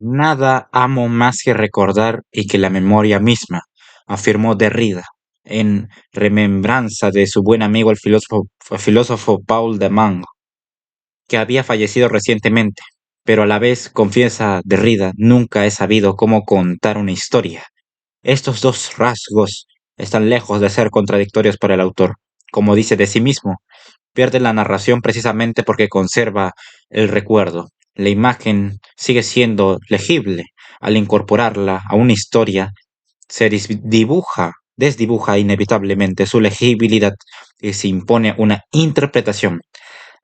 Nada amo más que recordar y que la memoria misma, afirmó Derrida, en remembranza de su buen amigo el filósofo Paul de Man, que había fallecido recientemente, pero a la vez, confiesa Derrida, nunca he sabido cómo contar una historia. Estos dos rasgos están lejos de ser contradictorios para el autor. Como dice de sí mismo, pierde la narración precisamente porque conserva el recuerdo. La imagen sigue siendo legible. Al incorporarla a una historia, desdibuja inevitablemente su legibilidad y se impone una interpretación.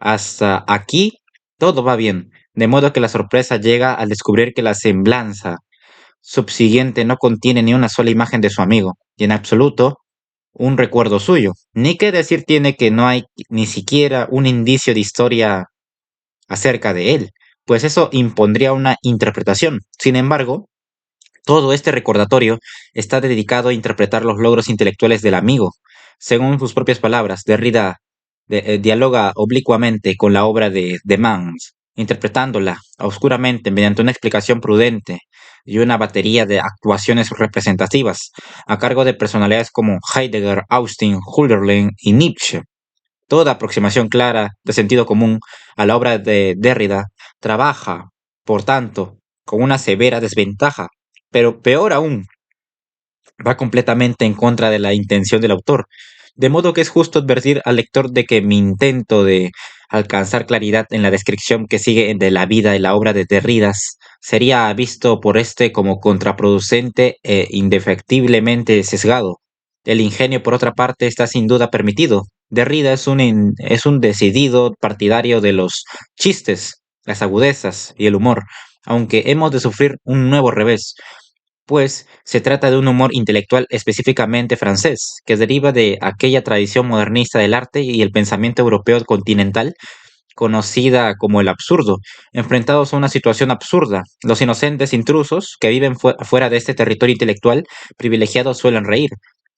Hasta aquí todo va bien, de modo que la sorpresa llega al descubrir que la semblanza subsiguiente no contiene ni una sola imagen de su amigo, y en absoluto un recuerdo suyo. Ni qué decir tiene que no hay ni siquiera un indicio de historia acerca de él, pues eso impondría una interpretación. Sin embargo, todo este recordatorio está dedicado a interpretar los logros intelectuales del amigo. Según sus propias palabras, Derrida dialoga oblicuamente con la obra de Mans, interpretándola oscuramente mediante una explicación prudente y una batería de actuaciones representativas a cargo de personalidades como Heidegger, Austin, Hölderlin y Nietzsche. Toda aproximación clara de sentido común a la obra de Derrida trabaja, por tanto, con una severa desventaja, pero peor aún, va completamente en contra de la intención del autor, de modo que es justo advertir al lector de que mi intento de alcanzar claridad en la descripción que sigue de la vida y la obra de Derrida sería visto por este como contraproducente e indefectiblemente sesgado. El ingenio, por otra parte, está sin duda permitido. Derrida es un decidido partidario de los chistes, las agudezas y el humor, aunque hemos de sufrir un nuevo revés, pues se trata de un humor intelectual específicamente francés, que deriva de aquella tradición modernista del arte y el pensamiento europeo continental conocida como el absurdo, enfrentados a una situación absurda. Los inocentes intrusos que viven fuera de este territorio intelectual privilegiado suelen reír.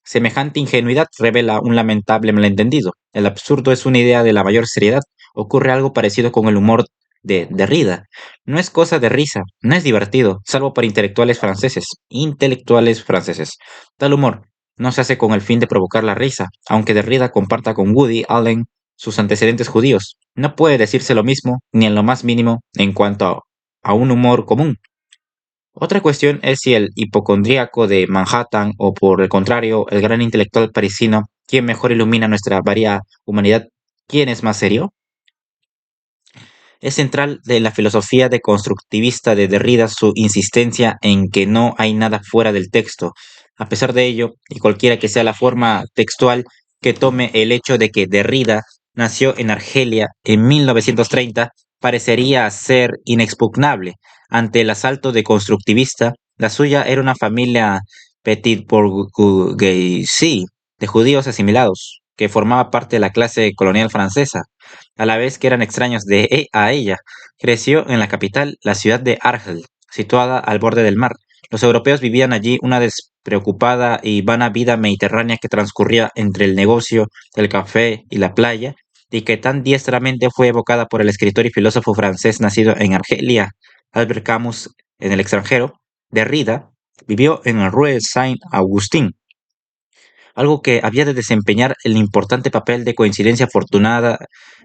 Semejante ingenuidad revela un lamentable malentendido. El absurdo es una idea de la mayor seriedad. Ocurre algo parecido con el humor de Derrida. No es cosa de risa, no es divertido, salvo para intelectuales franceses. Intelectuales franceses. Tal humor no se hace con el fin de provocar la risa, aunque Derrida comparta con Woody Allen sus antecedentes judíos. No puede decirse lo mismo, ni en lo más mínimo, en cuanto a un humor común. Otra cuestión es si el hipocondríaco de Manhattan o por el contrario el gran intelectual parisino, ¿quién mejor ilumina nuestra varia humanidad? ¿Quién es más serio? Es central de la filosofía deconstructivista de Derrida su insistencia en que no hay nada fuera del texto. A pesar de ello, y cualquiera que sea la forma textual que tome el hecho de que Derrida nació en Argelia en 1930, parecería ser inexpugnable. Ante el asalto deconstructivista, la suya era una familia petit bourgeoisie de judíos asimilados, que formaba parte de la clase colonial francesa a la vez que eran extraños a ella. Creció en la capital, la ciudad de Argel, situada al borde del mar. Los europeos vivían allí una despreocupada y vana vida mediterránea que transcurría entre el negocio, el café y la playa, y que tan diestramente fue evocada por el escritor y filósofo francés nacido en Argelia, Albert Camus, en el extranjero. Derrida vivió en el Rue Saint-Augustin, algo que había de desempeñar el importante papel de coincidencia afortunada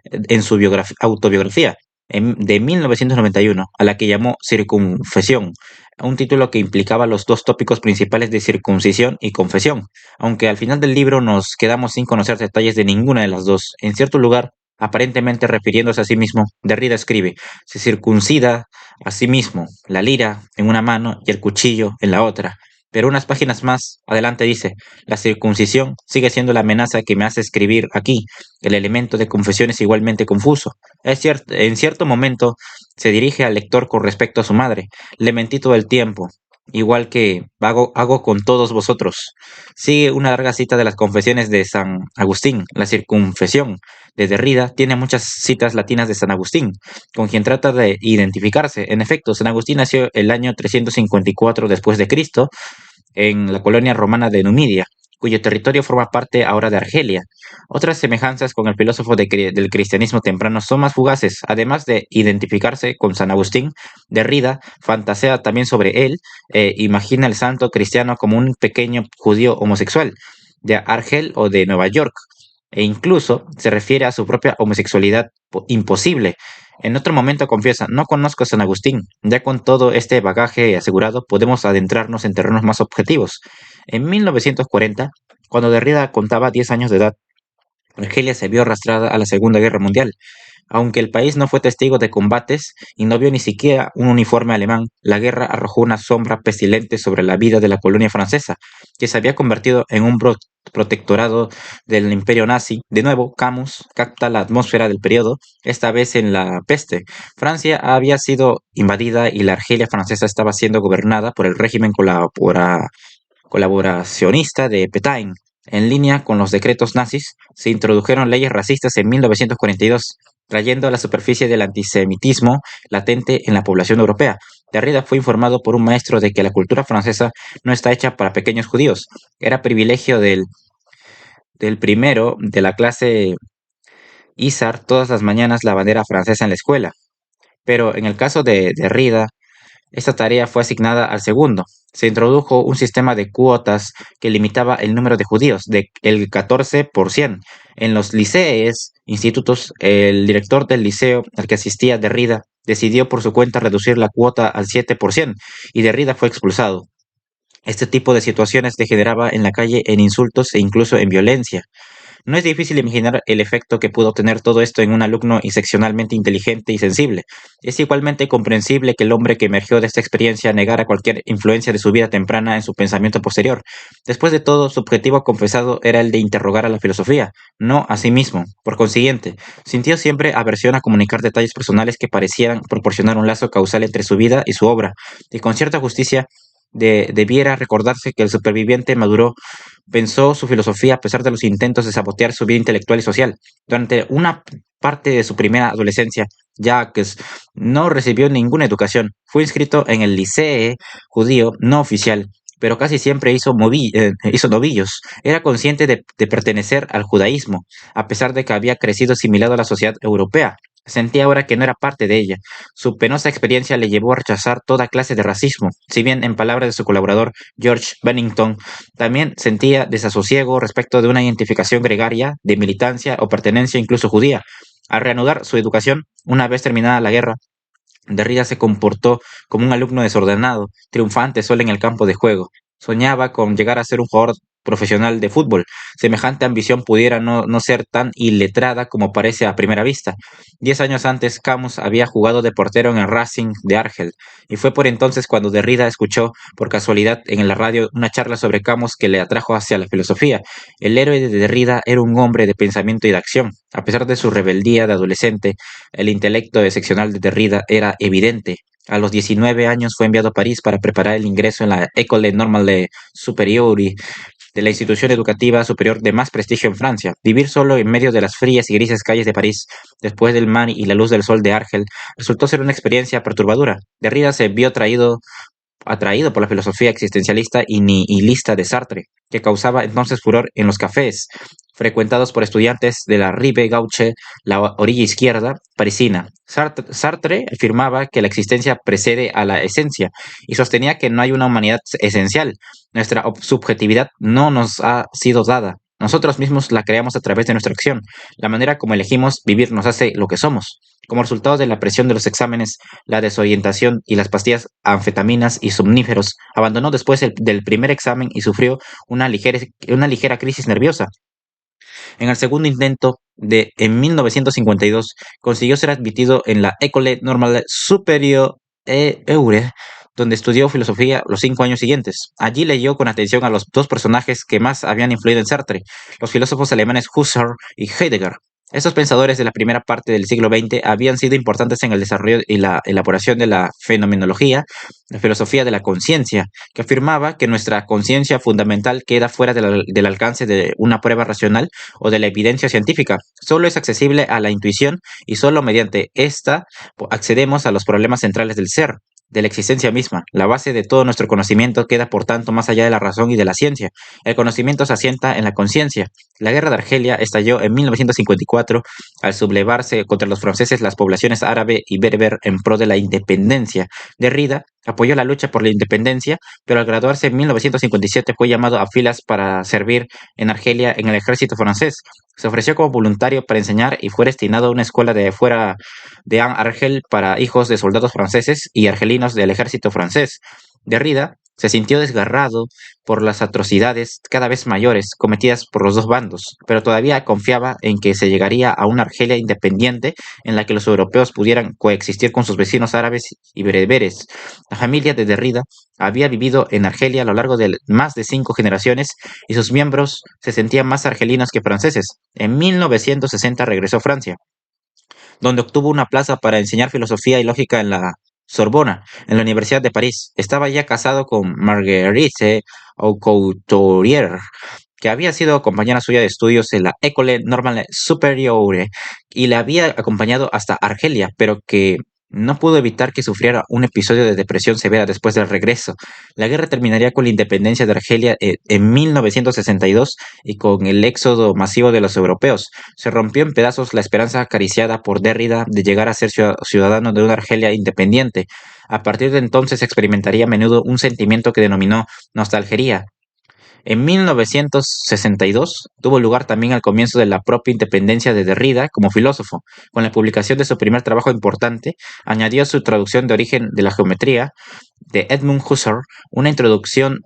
en su autobiografía de 1991, a la que llamó Circunfesión, un título que implicaba los dos tópicos principales de circuncisión y confesión, aunque al final del libro nos quedamos sin conocer detalles de ninguna de las dos. En cierto lugar, aparentemente refiriéndose a sí mismo, Derrida escribe, se circuncida a sí mismo, la lira en una mano y el cuchillo en la otra. Pero unas páginas más adelante dice, la circuncisión sigue siendo la amenaza que me hace escribir aquí. El elemento de confesión es igualmente confuso. Es cierto, en cierto momento se dirige al lector con respecto a su madre. Le mentí todo el tiempo, igual que hago con todos vosotros. Sigue una larga cita de las confesiones de San Agustín. La circunfesión de Derrida tiene muchas citas latinas de San Agustín, con quien trata de identificarse. En efecto, San Agustín nació el año 354 después de Cristo en la colonia romana de Numidia, cuyo territorio forma parte ahora de Argelia. Otras semejanzas con el filósofo del cristianismo temprano son más fugaces. Además de identificarse con San Agustín, Derrida fantasea también sobre él e imagina al santo cristiano como un pequeño judío homosexual de Argel o de Nueva York, e incluso se refiere a su propia homosexualidad imposible. En otro momento confiesa, no conozco a San Agustín. Ya con todo este bagaje asegurado, podemos adentrarnos en terrenos más objetivos. En 1940, cuando Derrida contaba 10 años de edad, Argelia se vio arrastrada a la Segunda Guerra Mundial. Aunque el país no fue testigo de combates y no vio ni siquiera un uniforme alemán, la guerra arrojó una sombra pestilente sobre la vida de la colonia francesa, que se había convertido en un protectorado del imperio nazi. De nuevo, Camus capta la atmósfera del periodo, esta vez en la peste. Francia había sido invadida y la Argelia francesa estaba siendo gobernada por el régimen colaboracionista de Pétain. En línea con los decretos nazis, se introdujeron leyes racistas en 1942, trayendo a la superficie del antisemitismo latente en la población europea. Derrida fue informado por un maestro de que la cultura francesa no está hecha para pequeños judíos. Era privilegio del primero de la clase izar todas las mañanas la bandera francesa en la escuela. Pero en el caso de Derrida, esta tarea fue asignada al segundo. Se introdujo un sistema de cuotas que limitaba el número de judíos de el 14%. En los liceos, institutos, el director del liceo al que asistía Derrida decidió por su cuenta reducir la cuota al 7% y Derrida fue expulsado. Este tipo de situaciones degeneraba en la calle en insultos e incluso en violencia. No es difícil imaginar el efecto que pudo tener todo esto en un alumno excepcionalmente inteligente y sensible. Es igualmente comprensible que el hombre que emergió de esta experiencia negara cualquier influencia de su vida temprana en su pensamiento posterior. Después de todo, su objetivo confesado era el de interrogar a la filosofía, no a sí mismo. Por consiguiente, sintió siempre aversión a comunicar detalles personales que parecieran proporcionar un lazo causal entre su vida y su obra, y con cierta justicia debiera recordarse que el superviviente maduró pensó su filosofía a pesar de los intentos de sabotear su vida intelectual y social. Durante una parte de su primera adolescencia, Jacques no recibió ninguna educación. Fue inscrito en el liceo judío no oficial, pero casi siempre hizo novillos. Era consciente de pertenecer al judaísmo, a pesar de que había crecido asimilado a la sociedad europea. Sentía ahora que no era parte de ella. Su penosa experiencia le llevó a rechazar toda clase de racismo, si bien en palabras de su colaborador George Bennington, también sentía desasosiego respecto de una identificación gregaria, de militancia o pertenencia incluso judía. Al reanudar su educación, una vez terminada la guerra, Derrida se comportó como un alumno desordenado, triunfante solo en el campo de juego. Soñaba con llegar a ser un jugador profesional de fútbol. Semejante ambición pudiera no ser tan iletrada como parece a primera vista. 10 años antes, Camus había jugado de portero en el Racing de Argel, y fue por entonces cuando Derrida escuchó, por casualidad, en la radio una charla sobre Camus que le atrajo hacia la filosofía. El héroe de Derrida era un hombre de pensamiento y de acción. A pesar de su rebeldía de adolescente, el intelecto excepcional de Derrida era evidente. A los 19 años fue enviado a París para preparar el ingreso en la École Normale Supérieure, de la institución educativa superior de más prestigio en Francia. Vivir solo en medio de las frías y grises calles de París, después del mar y la luz del sol de Argel, resultó ser una experiencia perturbadora. Derrida se vio atraído por la filosofía existencialista y nihilista de Sartre, que causaba entonces furor en los cafés, frecuentados por estudiantes de la Rive Gauche, la orilla izquierda parisina. Sartre afirmaba que la existencia precede a la esencia y sostenía que no hay una humanidad esencial. Nuestra subjetividad no nos ha sido dada. Nosotros mismos la creamos a través de nuestra acción. La manera como elegimos vivir nos hace lo que somos. Como resultado de la presión de los exámenes, la desorientación y las pastillas anfetaminas y somníferos, abandonó después del primer examen y sufrió una ligera crisis nerviosa. En el segundo intento, en 1952, consiguió ser admitido en la École Normale Supérieure, donde estudió filosofía los 5 años siguientes. Allí leyó con atención a los dos personajes que más habían influido en Sartre, los filósofos alemanes Husserl y Heidegger. Estos pensadores de la primera parte del siglo XX habían sido importantes en el desarrollo y la elaboración de la fenomenología, la filosofía de la conciencia, que afirmaba que nuestra conciencia fundamental queda fuera del alcance de una prueba racional o de la evidencia científica. Solo es accesible a la intuición y solo mediante esta accedemos a los problemas centrales del ser. de la existencia misma. La base de todo nuestro conocimiento queda, por tanto, más allá de la razón y de la ciencia. El conocimiento se asienta en la conciencia. La guerra de Argelia estalló en 1954 al sublevarse contra los franceses las poblaciones árabe y berber en pro de la independencia. Derrida apoyó la lucha por la independencia, pero al graduarse en 1957 fue llamado a filas para servir en Argelia en el ejército francés. Se ofreció como voluntario para enseñar y fue destinado a una escuela de fuera de Argel para hijos de soldados franceses y argelinos del ejército francés. Derrida se sintió desgarrado por las atrocidades cada vez mayores cometidas por los dos bandos, pero todavía confiaba en que se llegaría a una Argelia independiente en la que los europeos pudieran coexistir con sus vecinos árabes y bereberes. La familia de Derrida había vivido en Argelia a lo largo de más de 5 generaciones y sus miembros se sentían más argelinos que franceses. En 1960 regresó a Francia, donde obtuvo una plaza para enseñar filosofía y lógica en la Sorbona, en la Universidad de París. Estaba ya casado con Marguerite Aucouturier, que había sido compañera suya de estudios en la École Normale Supérieure y le había acompañado hasta Argelia, pero que no pudo evitar que sufriera un episodio de depresión severa después del regreso. La guerra terminaría con la independencia de Argelia en 1962 y con el éxodo masivo de los europeos. Se rompió en pedazos la esperanza acariciada por Derrida de llegar a ser ciudadano de una Argelia independiente. A partir de entonces experimentaría a menudo un sentimiento que denominó nostalgería. En 1962 tuvo lugar también el comienzo de la propia independencia de Derrida como filósofo. Con la publicación de su primer trabajo importante, añadió su traducción de origen de la geometría de Edmund Husserl, una introducción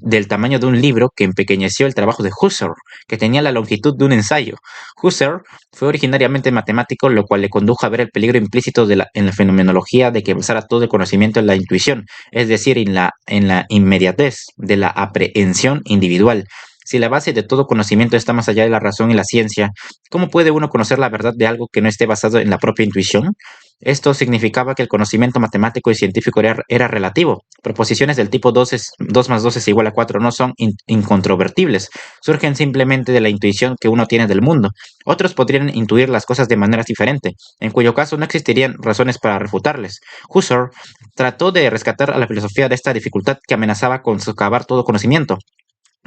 del tamaño de un libro que empequeñeció el trabajo de Husserl, que tenía la longitud de un ensayo. Husserl fue originariamente matemático, lo cual le condujo a ver el peligro implícito en la fenomenología de que basara todo el conocimiento en la intuición, es decir, en la inmediatez de la aprehensión individual. Si la base de todo conocimiento está más allá de la razón y la ciencia, ¿cómo puede uno conocer la verdad de algo que no esté basado en la propia intuición? Esto significaba que el conocimiento matemático y científico era relativo. Proposiciones del tipo 2 más 2 es igual a 4 no son incontrovertibles, surgen simplemente de la intuición que uno tiene del mundo. Otros podrían intuir las cosas de manera diferente, en cuyo caso no existirían razones para refutarles. Husserl trató de rescatar a la filosofía de esta dificultad que amenazaba con socavar todo conocimiento.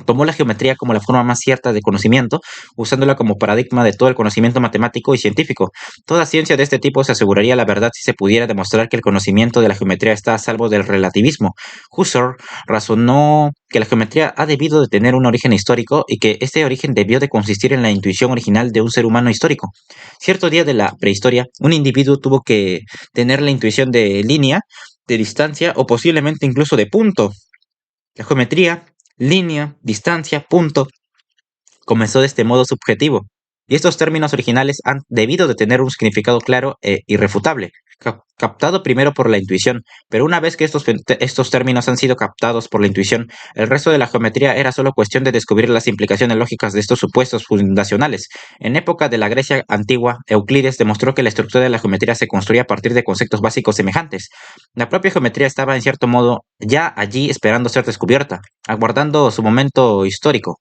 Tomó la geometría como la forma más cierta de conocimiento, usándola como paradigma de todo el conocimiento matemático y científico. Toda ciencia de este tipo se aseguraría la verdad si se pudiera demostrar que el conocimiento de la geometría está a salvo del relativismo. Husserl razonó que la geometría ha debido de tener un origen histórico y que este origen debió de consistir en la intuición original de un ser humano histórico. Cierto día de la prehistoria, un individuo tuvo que tener la intuición de línea, de distancia o posiblemente incluso de punto. La geometría, línea, distancia, punto, comenzó de este modo subjetivo, y estos términos originales han debido de tener un significado claro e irrefutable, captado primero por la intuición, pero una vez que estos términos han sido captados por la intuición, el resto de la geometría era solo cuestión de descubrir las implicaciones lógicas de estos supuestos fundacionales. En época de la Grecia antigua, Euclides demostró que la estructura de la geometría se construía a partir de conceptos básicos semejantes. La propia geometría estaba en cierto modo ya allí esperando ser descubierta, aguardando su momento histórico.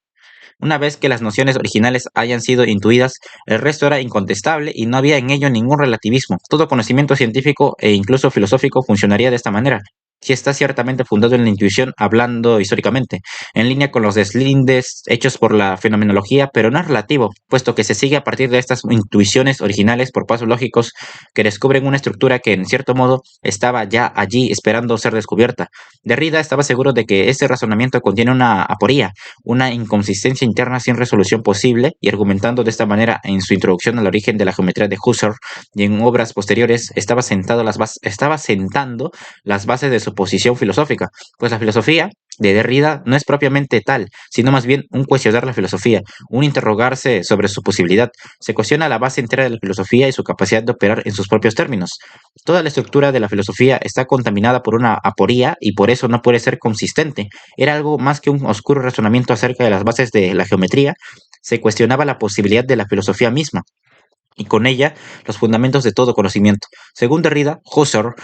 Una vez que las nociones originales hayan sido intuidas, el resto era incontestable y no había en ello ningún relativismo. Todo conocimiento científico e incluso filosófico funcionaría de esta manera, si está ciertamente fundado en la intuición, hablando históricamente, en línea con los deslindes hechos por la fenomenología, pero no es relativo, puesto que se sigue a partir de estas intuiciones originales por pasos lógicos que descubren una estructura que en cierto modo estaba ya allí esperando ser descubierta. Derrida estaba seguro de que este razonamiento contiene una aporía, una inconsistencia interna sin resolución posible, y argumentando de esta manera en su introducción al origen de la geometría de Husserl y en obras posteriores, estaba sentando las bases de su posición filosófica, pues la filosofía de Derrida no es propiamente tal, sino más bien un cuestionar la filosofía, un interrogarse sobre su posibilidad. Se cuestiona la base entera de la filosofía y su capacidad de operar en sus propios términos. Toda la estructura de la filosofía está contaminada por una aporía y por eso no puede ser consistente. Era algo más que un oscuro razonamiento acerca de las bases de la geometría. Se cuestionaba la posibilidad de la filosofía misma. y con ella los fundamentos de todo conocimiento. Según Derrida, Husserl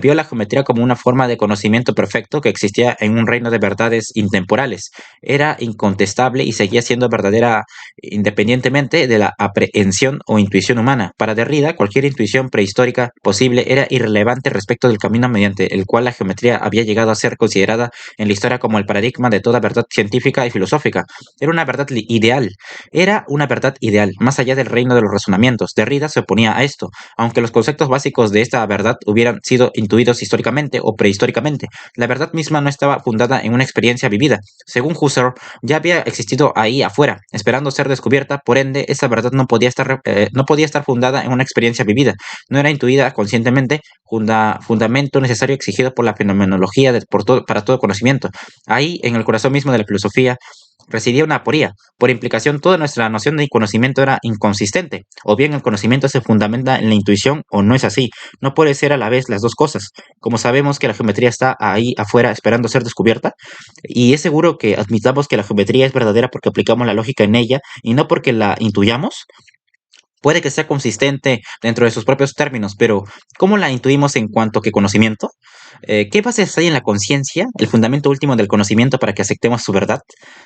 vio la geometría como una forma de conocimiento perfecto que existía en un reino de verdades intemporales. Era incontestable y seguía siendo verdadera independientemente de la aprehensión o intuición humana. Para Derrida, cualquier intuición prehistórica posible era irrelevante respecto del camino mediante el cual la geometría había llegado a ser considerada en la historia como el paradigma de toda verdad científica y filosófica. Era una verdad ideal. Era una verdad ideal, más allá del reino de los razonamientos. Derrida se oponía a esto, aunque los conceptos básicos de esta verdad hubieran sido intuidos históricamente o prehistóricamente. La verdad misma no estaba fundada en una experiencia vivida. Según Husserl, ya había existido ahí afuera, esperando ser descubierta, por ende, esa verdad no podía estar fundada en una experiencia vivida, no era intuida conscientemente, fundamento necesario exigido por la fenomenología para todo conocimiento. Ahí, en el corazón mismo de la filosofía, residía una aporía. Por implicación, toda nuestra noción de conocimiento era inconsistente. O bien el conocimiento se fundamenta en la intuición o no es así. No puede ser a la vez las dos cosas. Como sabemos que la geometría está ahí afuera esperando ser descubierta, y es seguro que admitamos que la geometría es verdadera porque aplicamos la lógica en ella y no porque la intuyamos, puede que sea consistente dentro de sus propios términos, pero ¿cómo la intuimos en cuanto que conocimiento? ¿Qué bases hay en la conciencia, el fundamento último del conocimiento para que aceptemos su verdad?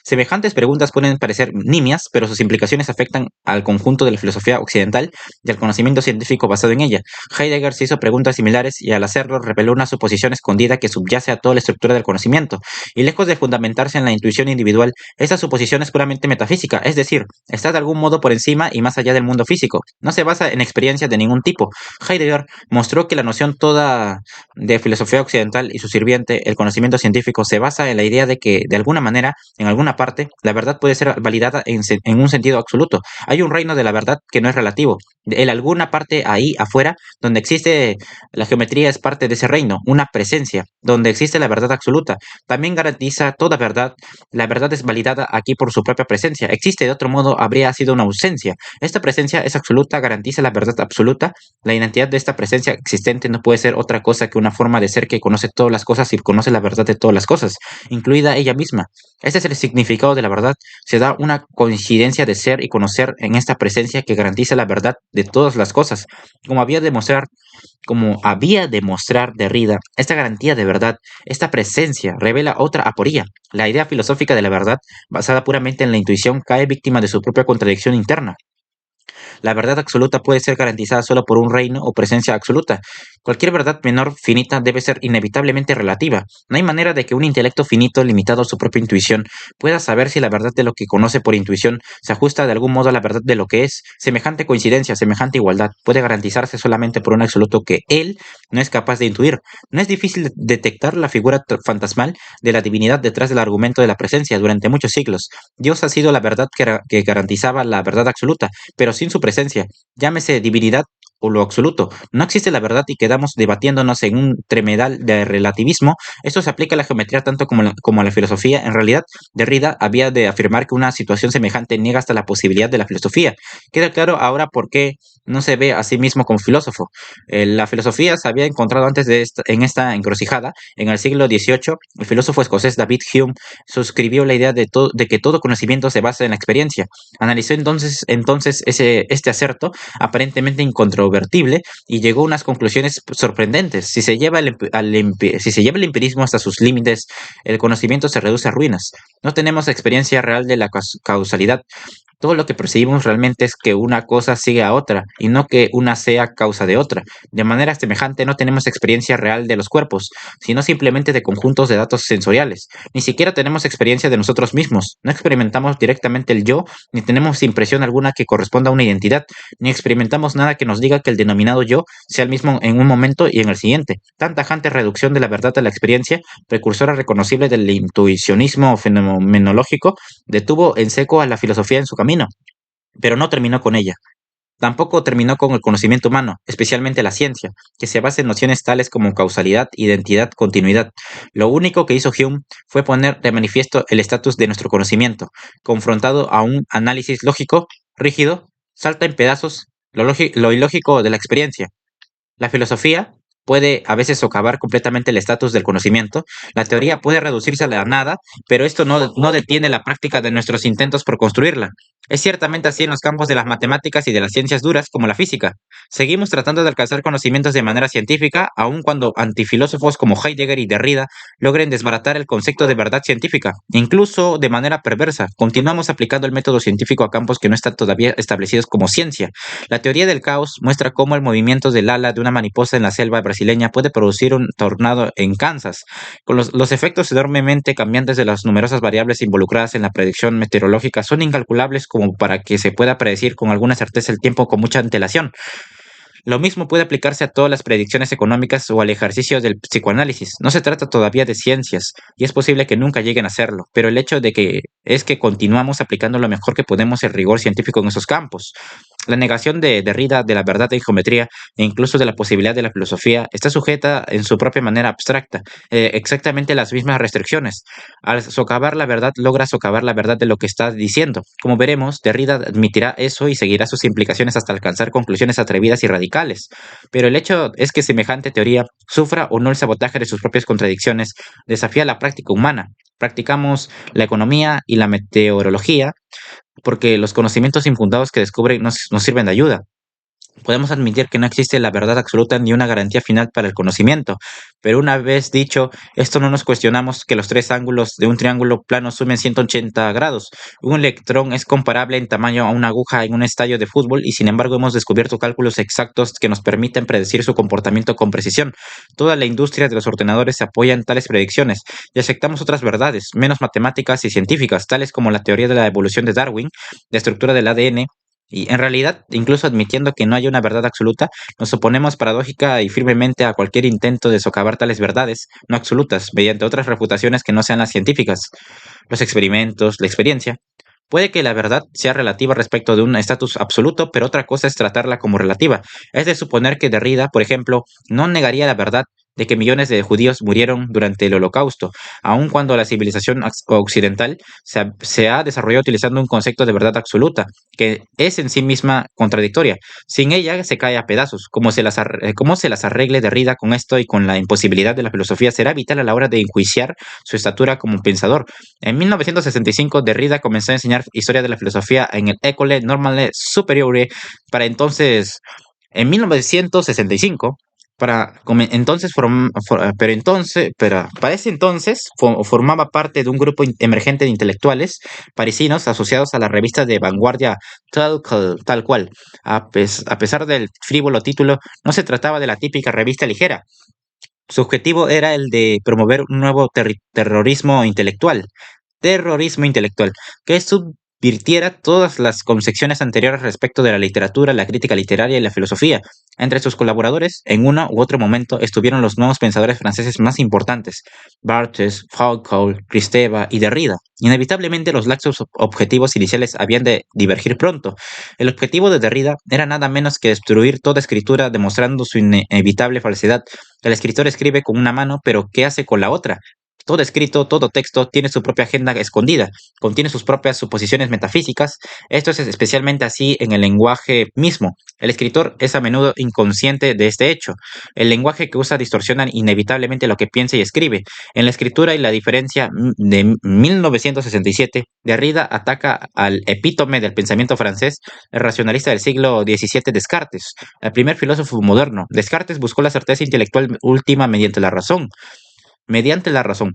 Semejantes preguntas pueden parecer nimias, pero sus implicaciones afectan al conjunto de la filosofía occidental y al conocimiento científico basado en ella. Heidegger se hizo preguntas similares y al hacerlo reveló una suposición escondida que subyace a toda la estructura del conocimiento. Y lejos de fundamentarse en la intuición individual, esta suposición es puramente metafísica, es decir, está de algún modo por encima y más allá del mundo físico. No se basa en experiencias de ningún tipo. Heidegger mostró que la noción toda de filosofía occidental y su sirviente, el conocimiento científico, se basa en la idea de que, de alguna manera, en alguna parte, la verdad puede ser validada en un sentido absoluto. Hay un reino de la verdad que no es relativo. En alguna parte ahí afuera, donde existe la geometría, es parte de ese reino, una presencia, donde existe la verdad absoluta. También garantiza toda verdad. La verdad es validada aquí por su propia presencia. Existe de otro modo, habría sido una ausencia. Esta presencia es absoluta, garantiza la verdad absoluta. La identidad de esta presencia existente no puede ser otra cosa que una forma de ser que conoce todas las cosas y conoce la verdad de todas las cosas, incluida ella misma. Este es el significado de la verdad. Se da una coincidencia de ser y conocer en esta presencia que garantiza la verdad de todas las cosas. Como había de mostrar, como había de mostrar Derrida, esta garantía de verdad, esta presencia, revela otra aporía. La idea filosófica de la verdad, basada puramente en la intuición, cae víctima de su propia contradicción interna. La verdad absoluta puede ser garantizada solo por un reino o presencia absoluta. Cualquier verdad menor finita debe ser inevitablemente relativa. No hay manera de que un intelecto finito, limitado a su propia intuición, pueda saber si la verdad de lo que conoce por intuición se ajusta de algún modo a la verdad de lo que es. Semejante coincidencia, semejante igualdad, puede garantizarse solamente por un absoluto que él no es capaz de intuir. No es difícil detectar la figura fantasmal de la divinidad detrás del argumento de la presencia durante muchos siglos. Dios ha sido la verdad que garantizaba la verdad absoluta, pero sin su presencia, llámese divinidad o lo absoluto. No existe la verdad y quedamos debatiéndonos en un tremedal de relativismo. Esto se aplica a la geometría tanto como a la filosofía. En realidad, Derrida había de afirmar que una situación semejante niega hasta la posibilidad de la filosofía. Queda claro ahora por qué no se ve a sí mismo como filósofo. La filosofía se había encontrado antes en esta encrucijada. En el siglo XVIII, el filósofo escocés David Hume suscribió la idea de que todo conocimiento se basa en la experiencia. Analizó entonces este acerto aparentemente incontrovertible y llegó a unas conclusiones sorprendentes. Si se lleva el empirismo hasta sus límites, el conocimiento se reduce a ruinas. No tenemos experiencia real de la causalidad. Todo lo que percibimos realmente es que una cosa sigue a otra y no que una sea causa de otra. De manera semejante no tenemos experiencia real de los cuerpos, sino simplemente de conjuntos de datos sensoriales. Ni siquiera tenemos experiencia de nosotros mismos. No experimentamos directamente el yo, ni tenemos impresión alguna que corresponda a una identidad, ni experimentamos nada que nos diga que el denominado yo sea el mismo en un momento y en el siguiente. Tan tajante reducción de la verdad a la experiencia, precursora reconocible del intuicionismo fenomenológico, detuvo en seco a la filosofía en su camino, pero no terminó con ella. Tampoco terminó con el conocimiento humano, especialmente la ciencia, que se basa en nociones tales como causalidad, identidad, continuidad. Lo único que hizo Hume fue poner de manifiesto el estatus de nuestro conocimiento, confrontado a un análisis lógico, rígido, salta en pedazos lo ilógico de la experiencia. La filosofía puede a veces socavar completamente el estatus del conocimiento. La teoría puede reducirse a la nada, pero esto no detiene la práctica de nuestros intentos por construirla. Es ciertamente así en los campos de las matemáticas y de las ciencias duras como la física. Seguimos tratando de alcanzar conocimientos de manera científica, aun cuando antifilósofos como Heidegger y Derrida logren desbaratar el concepto de verdad científica. Incluso de manera perversa, continuamos aplicando el método científico a campos que no están todavía establecidos como ciencia. La teoría del caos muestra cómo el movimiento del ala de una mariposa en la selva brasileña puede producir un tornado en Kansas, con los efectos enormemente cambiantes de las numerosas variables involucradas en la predicción meteorológica son incalculables como para que se pueda predecir con alguna certeza el tiempo con mucha antelación. Lo mismo puede aplicarse a todas las predicciones económicas o al ejercicio del psicoanálisis. No se trata todavía de ciencias y es posible que nunca lleguen a serlo, pero el hecho de que es que continuamos aplicando lo mejor que podemos el rigor científico en esos campos. La negación de Derrida de la verdad en geometría e incluso de la posibilidad de la filosofía está sujeta en su propia manera abstracta, exactamente las mismas restricciones. Al socavar la verdad, logra socavar la verdad de lo que está diciendo. Como veremos, Derrida admitirá eso y seguirá sus implicaciones hasta alcanzar conclusiones atrevidas y radicales. Pero el hecho es que semejante teoría, sufra o no el sabotaje de sus propias contradicciones, desafía la práctica humana. Practicamos la economía y la meteorología porque los conocimientos infundados que descubren nos sirven de ayuda. Podemos admitir que no existe la verdad absoluta ni una garantía final para el conocimiento, pero una vez dicho esto no nos cuestionamos que los tres ángulos de un triángulo plano sumen 180 grados. Un electrón es comparable en tamaño a una aguja en un estadio de fútbol y sin embargo hemos descubierto cálculos exactos que nos permiten predecir su comportamiento con precisión. Toda la industria de los ordenadores se apoya en tales predicciones y aceptamos otras verdades, menos matemáticas y científicas, tales como la teoría de la evolución de Darwin, la estructura del ADN, y en realidad, incluso admitiendo que no hay una verdad absoluta, nos oponemos paradójica y firmemente a cualquier intento de socavar tales verdades no absolutas mediante otras refutaciones que no sean las científicas, los experimentos, la experiencia. Puede que la verdad sea relativa respecto de un estatus absoluto, pero otra cosa es tratarla como relativa. Es de suponer que Derrida, por ejemplo, no negaría la verdad de que millones de judíos murieron durante el Holocausto, aun cuando la civilización occidental se ha desarrollado utilizando un concepto de verdad absoluta, que es en sí misma contradictoria. Sin ella se cae a pedazos. Cómo se las arregle Derrida con esto y con la imposibilidad de la filosofía será vital a la hora de enjuiciar su estatura como pensador. En 1965, Derrida comenzó a enseñar historia de la filosofía en el École Normale Supérieure. Para entonces, en 1965, para ese entonces formaba parte de un grupo emergente de intelectuales parisinos asociados a la revista de vanguardia Tal Cual. A pesar del frívolo título, no se trataba de la típica revista ligera. Su objetivo era el de promover un nuevo terrorismo intelectual, que subvirtiera todas las concepciones anteriores respecto de la literatura, la crítica literaria y la filosofía. Entre sus colaboradores, en uno u otro momento, estuvieron los nuevos pensadores franceses más importantes, Barthes, Foucault, Kristeva y Derrida. Inevitablemente los laxos objetivos iniciales habían de divergir pronto. El objetivo de Derrida era nada menos que destruir toda escritura demostrando su inevitable falsedad. El escritor escribe con una mano, pero ¿qué hace con la otra? Todo escrito, todo texto tiene su propia agenda escondida, contiene sus propias suposiciones metafísicas. Esto es especialmente así en el lenguaje mismo. El escritor es a menudo inconsciente de este hecho. El lenguaje que usa distorsiona inevitablemente lo que piensa y escribe. En la escritura y la diferencia de 1967, Derrida ataca al epítome del pensamiento francés, el racionalista del siglo XVII Descartes, el primer filósofo moderno. Descartes buscó la certeza intelectual última mediante la razón,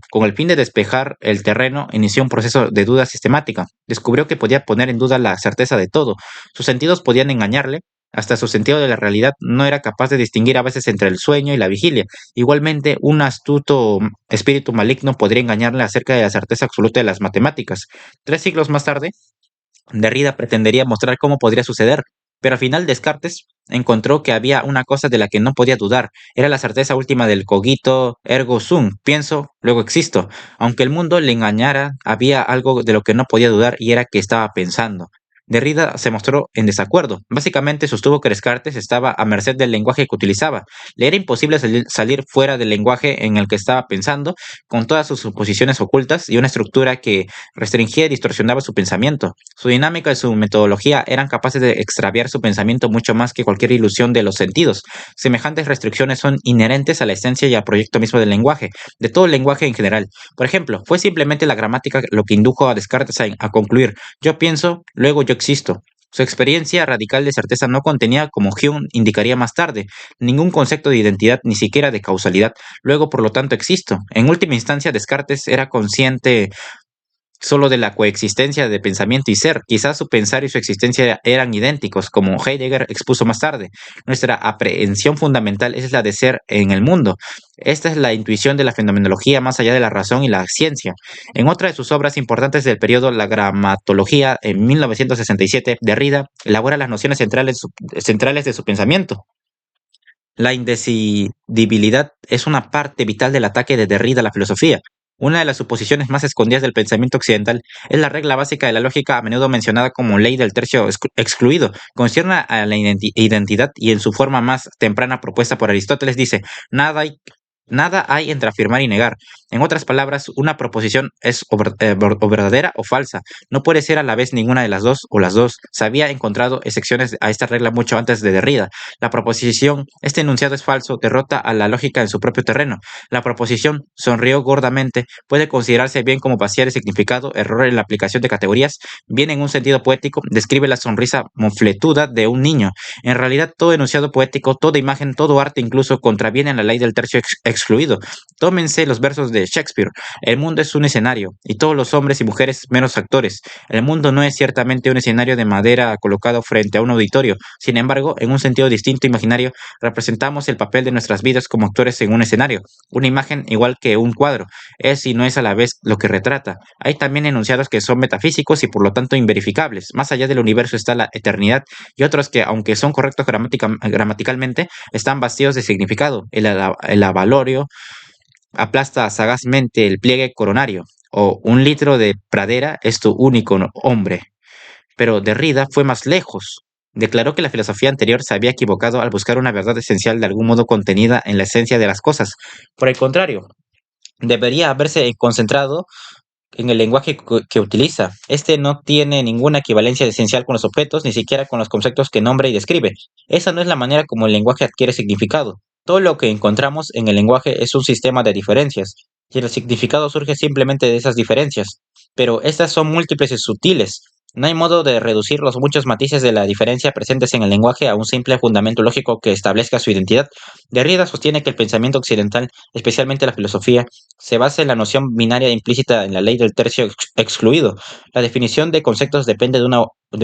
con el fin de despejar el terreno, inició un proceso de duda sistemática. Descubrió que podía poner en duda la certeza de todo. Sus sentidos podían engañarle, hasta su sentido de la realidad no era capaz de distinguir a veces entre el sueño y la vigilia. Igualmente, un astuto espíritu maligno podría engañarle acerca de la certeza absoluta de las matemáticas. 3 siglos más tarde, Derrida pretendería mostrar cómo podría suceder, pero al final Descartes encontró que había una cosa de la que no podía dudar. Era la certeza última del cogito ergo sum, pienso, luego existo. Aunque el mundo le engañara, había algo de lo que no podía dudar y era que estaba pensando. Derrida se mostró en desacuerdo. Básicamente sostuvo que Descartes estaba a merced del lenguaje que utilizaba. Le era imposible salir fuera del lenguaje en el que estaba pensando, con todas sus suposiciones ocultas y una estructura que restringía y distorsionaba su pensamiento. Su dinámica y su metodología eran capaces de extraviar su pensamiento mucho más que cualquier ilusión de los sentidos. Semejantes restricciones son inherentes a la esencia y al proyecto mismo del lenguaje, de todo el lenguaje en general. Por ejemplo, fue simplemente la gramática lo que indujo a Descartes a concluir: yo pienso, luego yo existo. Su experiencia radical de certeza no contenía, como Hume indicaría más tarde, ningún concepto de identidad, ni siquiera de causalidad. Luego, por lo tanto, existo. En última instancia, Descartes era consciente solo de la coexistencia de pensamiento y ser. Quizás su pensar y su existencia eran idénticos, como Heidegger expuso más tarde. Nuestra aprehensión fundamental es la de ser en el mundo. Esta es la intuición de la fenomenología más allá de la razón y la ciencia. En otra de sus obras importantes del periodo, La gramatología, en 1967, Derrida elabora las nociones centrales de su pensamiento. La indecidibilidad es una parte vital del ataque de Derrida a la filosofía. Una de las suposiciones más escondidas del pensamiento occidental es la regla básica de la lógica, a menudo mencionada como ley del tercio excluido. Concierne a la identidad y en su forma más temprana propuesta por Aristóteles dice: nada hay entre afirmar y negar. En otras palabras, una proposición es o verdadera o falsa. No puede ser a la vez ninguna de las dos o las dos. Se había encontrado excepciones a esta regla mucho antes de Derrida. La proposición, este enunciado es falso, derrota a la lógica en su propio terreno. La proposición, sonrió gordamente, puede considerarse bien como vaciar el significado, error en la aplicación de categorías, bien en un sentido poético, describe la sonrisa mofletuda de un niño. En realidad, todo enunciado poético, toda imagen, todo arte incluso contraviene a la ley del tercio excluido. Tómense los versos de Shakespeare: el mundo es un escenario, y todos los hombres y mujeres meros actores. El mundo no es ciertamente un escenario de madera colocado frente a un auditorio. Sin embargo, en un sentido distinto imaginario, representamos el papel de nuestras vidas como actores en un escenario. Una imagen, igual que un cuadro, es y no es a la vez lo que retrata. Hay también enunciados que son metafísicos y por lo tanto inverificables. Más allá del universo está la eternidad, y otros que, aunque son correctos gramaticalmente, están vacíos de significado. El avalorio aplasta sagazmente el pliegue coronario, o un litro de pradera es tu único hombre. Pero Derrida fue más lejos. Declaró que la filosofía anterior se había equivocado al buscar una verdad esencial de algún modo contenida en la esencia de las cosas. Por el contrario, debería haberse concentrado en el lenguaje que utiliza. Este no tiene ninguna equivalencia esencial con los objetos, ni siquiera con los conceptos que nombra y describe. Esa no es la manera como el lenguaje adquiere significado. Todo lo que encontramos en el lenguaje es un sistema de diferencias, y el significado surge simplemente de esas diferencias. Pero estas son múltiples y sutiles. No hay modo de reducir los muchos matices de la diferencia presentes en el lenguaje a un simple fundamento lógico que establezca su identidad. Derrida sostiene que el pensamiento occidental, especialmente la filosofía, se basa en la noción binaria implícita en la ley del tercio excluido. La definición de conceptos depende de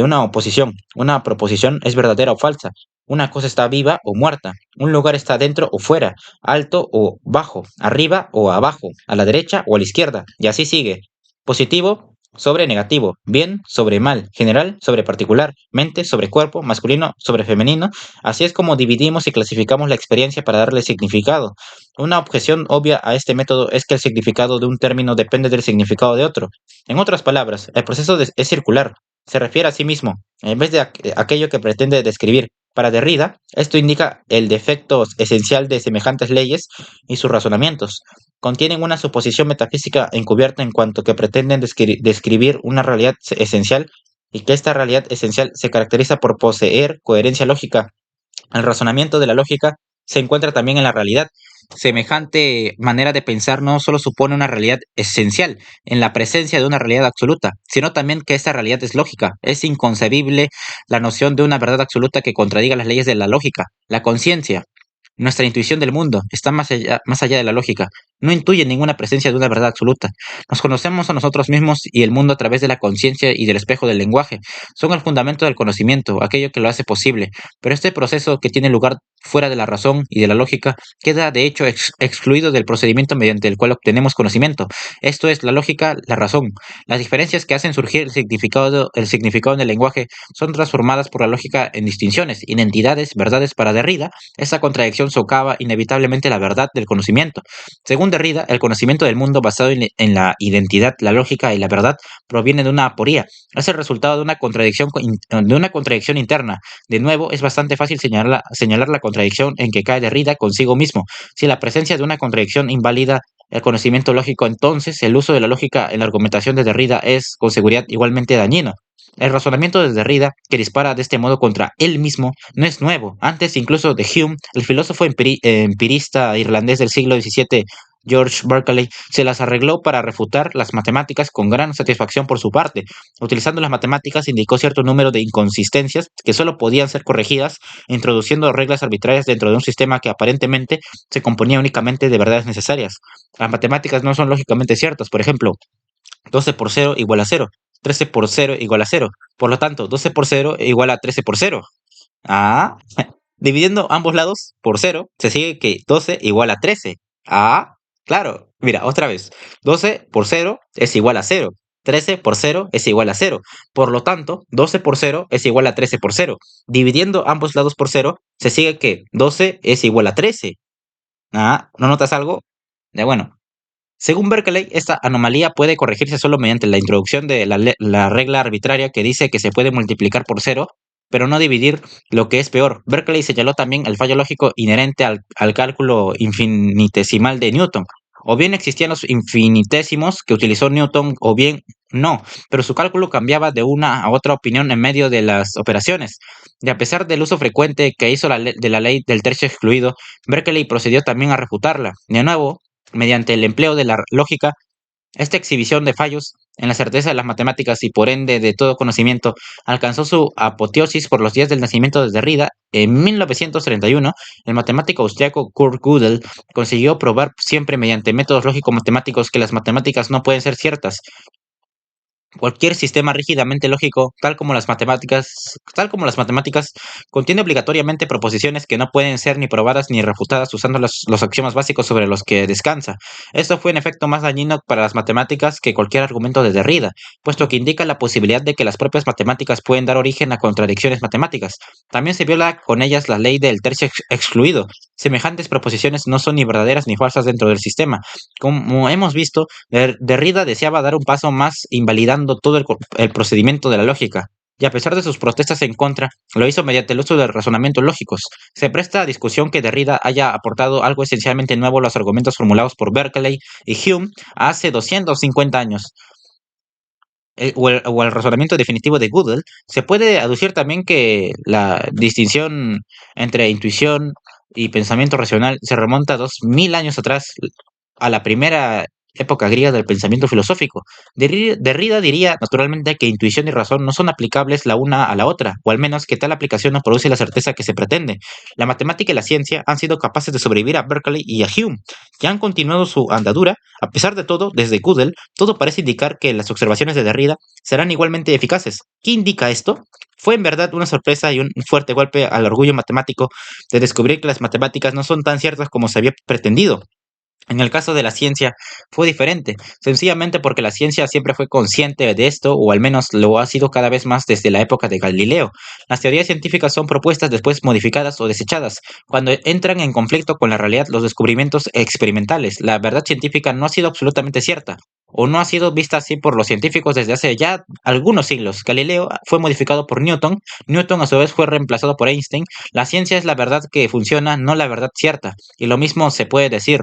una oposición. Una proposición es verdadera o falsa. Una cosa está viva o muerta. Un lugar está dentro o fuera, alto o bajo, arriba o abajo, a la derecha o a la izquierda. Y así sigue. Positivo sobre negativo, bien sobre mal, general sobre particular, mente sobre cuerpo, masculino sobre femenino. Así es como dividimos y clasificamos la experiencia para darle significado. Una objeción obvia a este método es que el significado de un término depende del significado de otro. En otras palabras, el proceso es circular, se refiere a sí mismo, en vez de aquello que pretende describir. Para Derrida, esto indica el defecto esencial de semejantes leyes y sus razonamientos. Contienen una suposición metafísica encubierta en cuanto que pretenden describir una realidad esencial, y que esta realidad esencial se caracteriza por poseer coherencia lógica. El razonamiento de la lógica se encuentra también en la realidad. Semejante manera de pensar no solo supone una realidad esencial en la presencia de una realidad absoluta, sino también que esta realidad es lógica. Es inconcebible la noción de una verdad absoluta que contradiga las leyes de la lógica. La conciencia, nuestra intuición del mundo, está más allá de la lógica. No intuye ninguna presencia de una verdad absoluta. Nos conocemos a nosotros mismos y el mundo a través de la conciencia y del espejo del lenguaje. Son el fundamento del conocimiento, aquello que lo hace posible. Pero este proceso que tiene lugar fuera de la razón y de la lógica, queda de hecho excluido del procedimiento mediante el cual obtenemos conocimiento. Esto es la lógica, la razón. Las diferencias que hacen surgir el significado en el lenguaje son transformadas por la lógica en distinciones, identidades, verdades para Derrida. Esa contradicción socava inevitablemente la verdad del conocimiento. Según Derrida, el conocimiento del mundo basado en la identidad, la lógica y la verdad proviene de una aporía. Es el resultado de una contradicción interna. De nuevo, es bastante fácil señalar la contradicción en que cae Derrida consigo mismo. Si la presencia de una contradicción invalida el conocimiento lógico, entonces el uso de la lógica en la argumentación de Derrida es, con seguridad, igualmente dañino. El razonamiento de Derrida, que dispara de este modo contra él mismo, no es nuevo. Antes incluso de Hume, el filósofo empirista irlandés del siglo XVII, George Berkeley, se las arregló para refutar las matemáticas con gran satisfacción por su parte. Utilizando las matemáticas indicó cierto número de inconsistencias que solo podían ser corregidas introduciendo reglas arbitrarias dentro de un sistema que aparentemente se componía únicamente de verdades necesarias. Las matemáticas no son lógicamente ciertas. Por ejemplo, 12 por 0 igual a 0. 13 por 0 igual a 0. Por lo tanto, 12 por 0 igual a 13 por 0. Ah, dividiendo ambos lados por 0, se sigue que 12 igual a 13. Ah, claro. Mira, otra vez. 12 por 0 es igual a 0. 13 por 0 es igual a 0. Por lo tanto, 12 por 0 es igual a 13 por 0. Dividiendo ambos lados por 0, se sigue que 12 es igual a 13. Ah, ¿no notas algo? Bueno, según Berkeley, esta anomalía puede corregirse solo mediante la introducción de la regla arbitraria que dice que se puede multiplicar por cero, pero no dividir, lo que es peor. Berkeley señaló también el fallo lógico inherente al cálculo infinitesimal de Newton. O bien existían los infinitésimos que utilizó Newton, o bien no, pero su cálculo cambiaba de una a otra opinión en medio de las operaciones. Y a pesar del uso frecuente que hizo de la ley del tercio excluido, Berkeley procedió también a refutarla. De nuevo, mediante el empleo de la lógica, esta exhibición de fallos en la certeza de las matemáticas y por ende de todo conocimiento alcanzó su apoteosis por los días del nacimiento de Derrida. En 1931, el matemático austriaco Kurt Gödel consiguió probar siempre mediante métodos lógico-matemáticos que las matemáticas no pueden ser ciertas. Cualquier sistema rígidamente lógico, tal como las matemáticas, contiene obligatoriamente proposiciones que no pueden ser ni probadas ni refutadas usando los axiomas básicos sobre los que descansa. Esto fue en efecto más dañino para las matemáticas que cualquier argumento de Derrida, puesto que indica la posibilidad de que las propias matemáticas pueden dar origen a contradicciones matemáticas. También se viola con ellas la ley del tercio excluido. Semejantes proposiciones no son ni verdaderas ni falsas dentro del sistema. Como hemos visto, Derrida deseaba dar un paso más invalidando todo el procedimiento de la lógica, y a pesar de sus protestas en contra, lo hizo mediante el uso de razonamientos lógicos. Se presta a discusión que Derrida haya aportado algo esencialmente nuevo a los argumentos formulados por Berkeley y Hume hace 250 años. O el razonamiento definitivo de Gödel. Se puede aducir también que la distinción entre intuición y pensamiento racional se remonta a 2000 años atrás, a la primera época griega del pensamiento filosófico. Derrida diría naturalmente que intuición y razón no son aplicables la una a la otra, o al menos que tal aplicación no produce la certeza que se pretende. La matemática y la ciencia han sido capaces de sobrevivir a Berkeley y a Hume, que han continuado su andadura. A pesar de todo, desde Gödel, todo parece indicar que las observaciones de Derrida serán igualmente eficaces. ¿Qué indica esto? Fue en verdad una sorpresa y un fuerte golpe al orgullo matemático de descubrir que las matemáticas no son tan ciertas como se había pretendido. En el caso de la ciencia fue diferente, sencillamente porque la ciencia siempre fue consciente de esto, o al menos lo ha sido cada vez más desde la época de Galileo. Las teorías científicas son propuestas, después modificadas o desechadas. Cuando entran en conflicto con la realidad, los descubrimientos experimentales, la verdad científica no ha sido absolutamente cierta, o no ha sido vista así por los científicos desde hace ya algunos siglos. Galileo fue modificado por Newton, Newton a su vez fue reemplazado por Einstein. La ciencia es la verdad que funciona, no la verdad cierta, y lo mismo se puede decir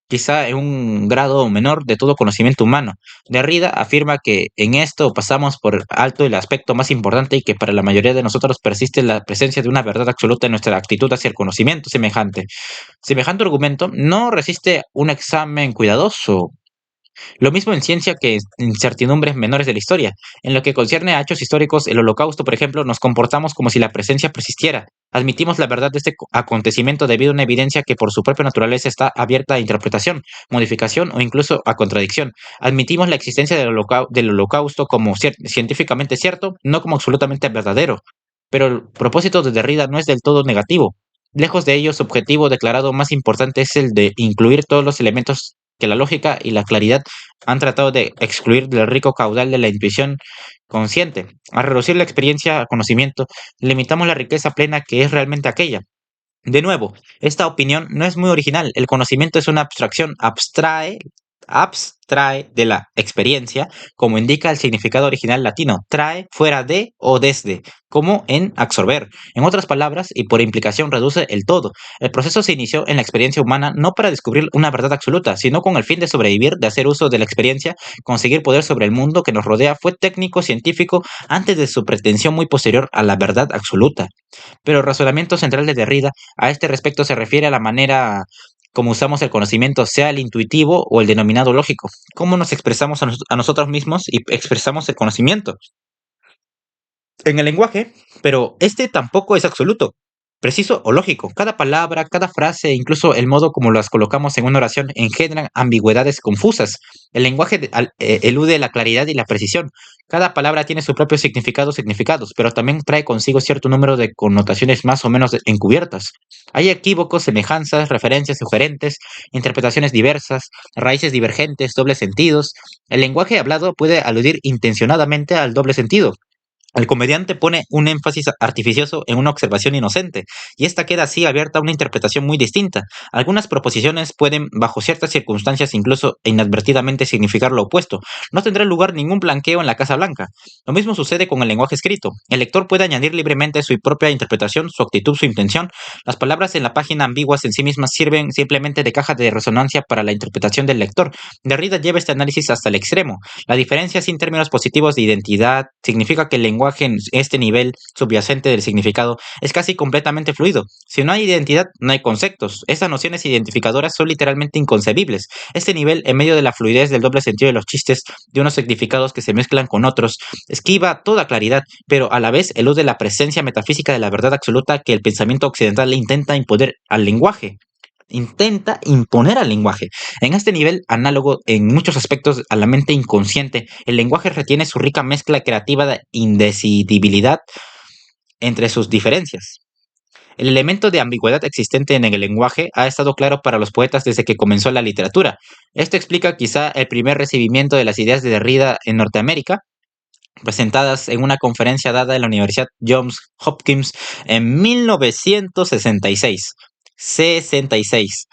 quizá en un grado menor de todo conocimiento humano. Derrida afirma que en esto pasamos por alto el aspecto más importante y que para la mayoría de nosotros persiste la presencia de una verdad absoluta en nuestra actitud hacia el conocimiento semejante. Semejante argumento no resiste un examen cuidadoso. Lo mismo en ciencia que en incertidumbres menores de la historia. En lo que concierne a hechos históricos, el Holocausto, por ejemplo, nos comportamos como si la presencia persistiera. Admitimos la verdad de este acontecimiento debido a una evidencia que por su propia naturaleza está abierta a interpretación, modificación o incluso a contradicción. Admitimos la existencia del Holocausto como científicamente cierto, no como absolutamente verdadero. Pero el propósito de Derrida no es del todo negativo. Lejos de ello, su objetivo declarado más importante es el de incluir todos los elementos que la lógica y la claridad han tratado de excluir del rico caudal de la intuición consciente. Al reducir la experiencia a conocimiento, limitamos la riqueza plena que es realmente aquella. De nuevo, esta opinión no es muy original. El conocimiento es una abstracción, abstrae de la experiencia, como indica el significado original latino, trae fuera de o desde, como en absorber. En otras palabras, y por implicación reduce el todo. El proceso se inició en la experiencia humana no para descubrir una verdad absoluta, sino con el fin de sobrevivir, de hacer uso de la experiencia, conseguir poder sobre el mundo que nos rodea. Fue técnico, científico, antes de su pretensión muy posterior a la verdad absoluta. Pero el razonamiento central de Derrida a este respecto se refiere a la manera como usamos el conocimiento, sea el intuitivo o el denominado lógico. Cómo nos expresamos a nosotros mismos y expresamos el conocimiento en el lenguaje, pero este tampoco es absoluto, preciso o lógico. Cada palabra, cada frase e incluso el modo como las colocamos en una oración engendran ambigüedades confusas. El lenguaje elude la claridad y la precisión. Cada palabra tiene su propio significado o significados, pero también trae consigo cierto número de connotaciones más o menos encubiertas. Hay equívocos, semejanzas, referencias sugerentes, interpretaciones diversas, raíces divergentes, dobles sentidos. El lenguaje hablado puede aludir intencionadamente al doble sentido. El comediante pone un énfasis artificioso en una observación inocente, y esta queda así abierta a una interpretación muy distinta. Algunas proposiciones pueden, bajo ciertas circunstancias, incluso inadvertidamente significar lo opuesto. No tendrá lugar ningún blanqueo en la Casa Blanca. Lo mismo sucede con el lenguaje escrito. El lector puede añadir libremente su propia interpretación, su actitud, su intención. Las palabras en la página ambiguas en sí mismas sirven simplemente de caja de resonancia para la interpretación del lector. Derrida lleva este análisis hasta el extremo. La diferencia sin términos positivos de identidad significa que el lenguaje en este nivel subyacente del significado es casi completamente fluido. Si no hay identidad, no hay conceptos. Estas nociones identificadoras son literalmente inconcebibles. Este nivel, en medio de la fluidez del doble sentido de los chistes, de unos significados que se mezclan con otros, esquiva toda claridad, pero a la vez elude la presencia metafísica de la verdad absoluta que el pensamiento occidental intenta imponer al lenguaje. Intenta imponer al lenguaje. En este nivel, análogo en muchos aspectos a la mente inconsciente, el lenguaje retiene su rica mezcla creativa de indecidibilidad entre sus diferencias. El elemento de ambigüedad existente en el lenguaje ha estado claro para los poetas desde que comenzó la literatura. Esto explica quizá el primer recibimiento de las ideas de Derrida en Norteamérica, presentadas en una conferencia dada en la Universidad Johns Hopkins en 1966. 66.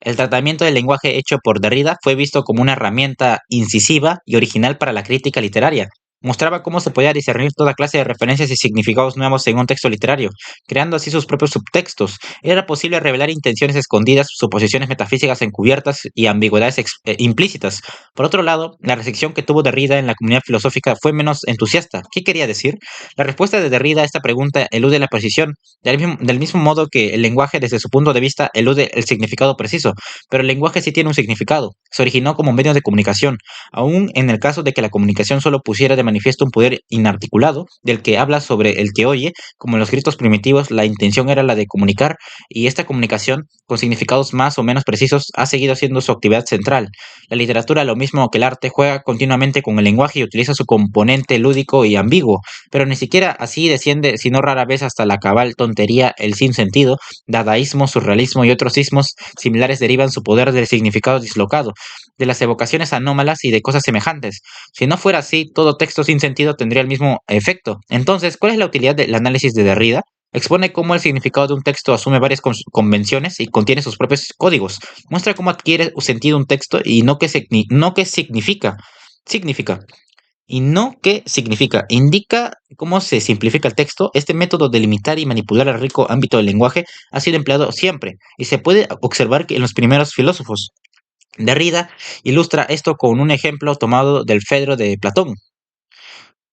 El tratamiento del lenguaje hecho por Derrida fue visto como una herramienta incisiva y original para la crítica literaria. Mostraba cómo se podía discernir toda clase de referencias y significados nuevos en un texto literario, creando así sus propios subtextos. Era posible revelar intenciones escondidas, suposiciones metafísicas encubiertas y ambigüedades implícitas. Por otro lado, la recepción que tuvo Derrida en la comunidad filosófica fue menos entusiasta. ¿Qué quería decir? La respuesta de Derrida a esta pregunta elude la precisión, del mismo modo que el lenguaje desde su punto de vista elude el significado preciso, pero el lenguaje sí tiene un significado. Se originó como medio de comunicación, aún en el caso de que la comunicación solo pusiera de manifiesto un poder inarticulado del que habla sobre el que oye. Como en los gritos primitivos, la intención era la de comunicar, y esta comunicación, con significados más o menos precisos, ha seguido siendo su actividad central. La literatura, lo mismo que el arte, juega continuamente con el lenguaje y utiliza su componente lúdico y ambiguo, pero ni siquiera así desciende, sino rara vez hasta la cabal tontería, el sinsentido. Dadaísmo, surrealismo y otros sismos similares derivan su poder del significado dislocado, de las evocaciones anómalas y de cosas semejantes. Si no fuera así, todo texto sin sentido tendría el mismo efecto. Entonces, ¿cuál es la utilidad del análisis de Derrida? Expone cómo el significado de un texto asume varias convenciones y contiene sus propios códigos. Muestra cómo adquiere sentido un texto y no qué significa. Significa. Y no qué significa. Indica cómo se simplifica el texto. Este método de limitar y manipular el rico ámbito del lenguaje ha sido empleado siempre, y se puede observar que en los primeros filósofos. Derrida ilustra esto con un ejemplo tomado del Fedro de Platón,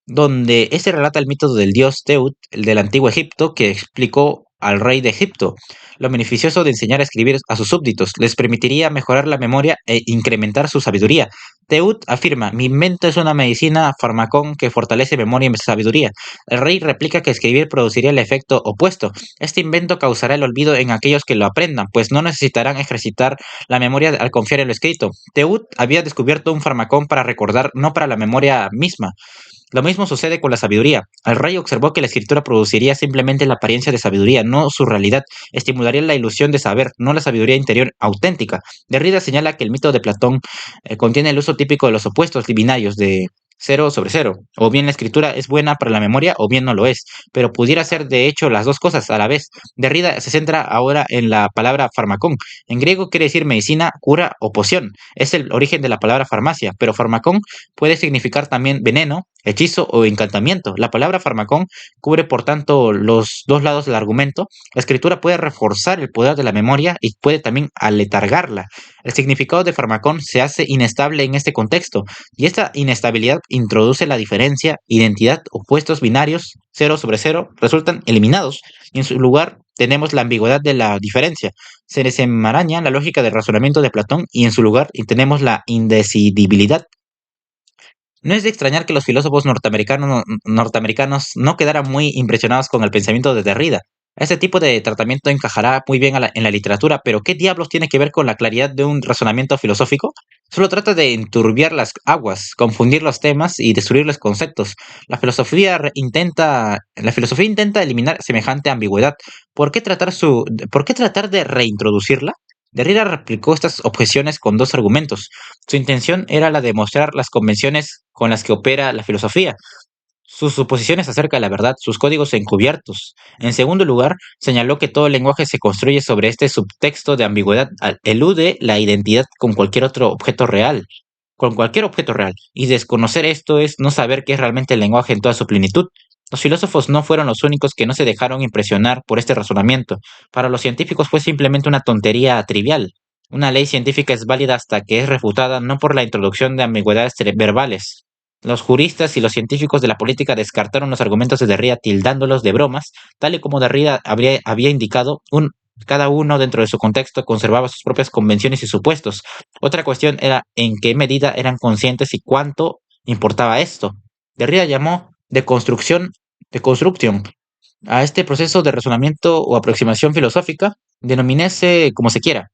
donde este relata el mito del dios Teut, el del antiguo Egipto, que explicó al rey de Egipto lo beneficioso de enseñar a escribir a sus súbditos. Les permitiría mejorar la memoria e incrementar su sabiduría. Teut afirma: mi invento es una medicina farmacón que fortalece memoria y sabiduría. El rey replica que escribir produciría el efecto opuesto. Este invento causará el olvido en aquellos que lo aprendan, pues no necesitarán ejercitar la memoria al confiar en lo escrito. Teut había descubierto un farmacón para recordar, no para la memoria misma. Lo mismo sucede con la sabiduría. El rey observó que la escritura produciría simplemente la apariencia de sabiduría, no su realidad. Estimularía la ilusión de saber, no la sabiduría interior auténtica. Derrida señala que el mito de Platón contiene el uso típico de los opuestos binarios de cero sobre cero. O bien la escritura es buena para la memoria o bien no lo es, pero pudiera ser de hecho las dos cosas a la vez. Derrida se centra ahora en la palabra farmacón. En griego quiere decir medicina, cura o poción. Es el origen de la palabra farmacia, pero farmacón puede significar también veneno, hechizo o encantamiento. La palabra farmacón cubre por tanto los dos lados del argumento. La escritura puede reforzar el poder de la memoria y puede también aletargarla. El significado de farmacón se hace inestable en este contexto, y esta inestabilidad introduce la diferencia, identidad, opuestos binarios, cero sobre cero, resultan eliminados, y en su lugar tenemos la ambigüedad de la diferencia. Se desenmaraña la lógica del razonamiento de Platón y en su lugar tenemos la indecidibilidad. No es de extrañar que los filósofos norteamericanos no quedaran muy impresionados con el pensamiento de Derrida. Este tipo de tratamiento encajará muy bien en la literatura, pero ¿qué diablos tiene que ver con la claridad de un razonamiento filosófico? Solo trata de enturbiar las aguas, confundir los temas y destruir los conceptos. La filosofía intenta eliminar semejante ambigüedad. ¿Por qué tratar de reintroducirla? Derrida replicó estas objeciones con dos argumentos. Su intención era la de mostrar las convenciones con las que opera la filosofía, sus suposiciones acerca de la verdad, sus códigos encubiertos. En segundo lugar, señaló que todo el lenguaje se construye sobre este subtexto de ambigüedad, elude la identidad con cualquier objeto real, y desconocer esto es no saber qué es realmente el lenguaje en toda su plenitud. Los filósofos no fueron los únicos que no se dejaron impresionar por este razonamiento. Para los científicos fue simplemente una tontería trivial. Una ley científica es válida hasta que es refutada no por la introducción de ambigüedades verbales. Los juristas y los científicos de la política descartaron los argumentos de Derrida tildándolos de bromas, tal y como Derrida había indicado, cada uno dentro de su contexto conservaba sus propias convenciones y supuestos. Otra cuestión era en qué medida eran conscientes y cuánto importaba esto. Derrida llamó de construcción a este proceso de razonamiento o aproximación filosófica, denomínese como se quiera.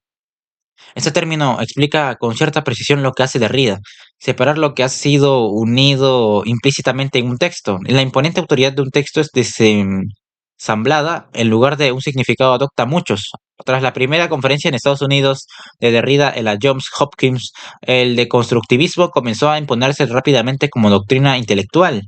Este término explica con cierta precisión lo que hace Derrida, separar lo que ha sido unido implícitamente en un texto. La imponente autoridad de un texto es desensamblada en lugar de un significado adopta muchos. Tras la primera conferencia en Estados Unidos de Derrida en la Johns Hopkins, el deconstructivismo comenzó a imponerse rápidamente como doctrina intelectual.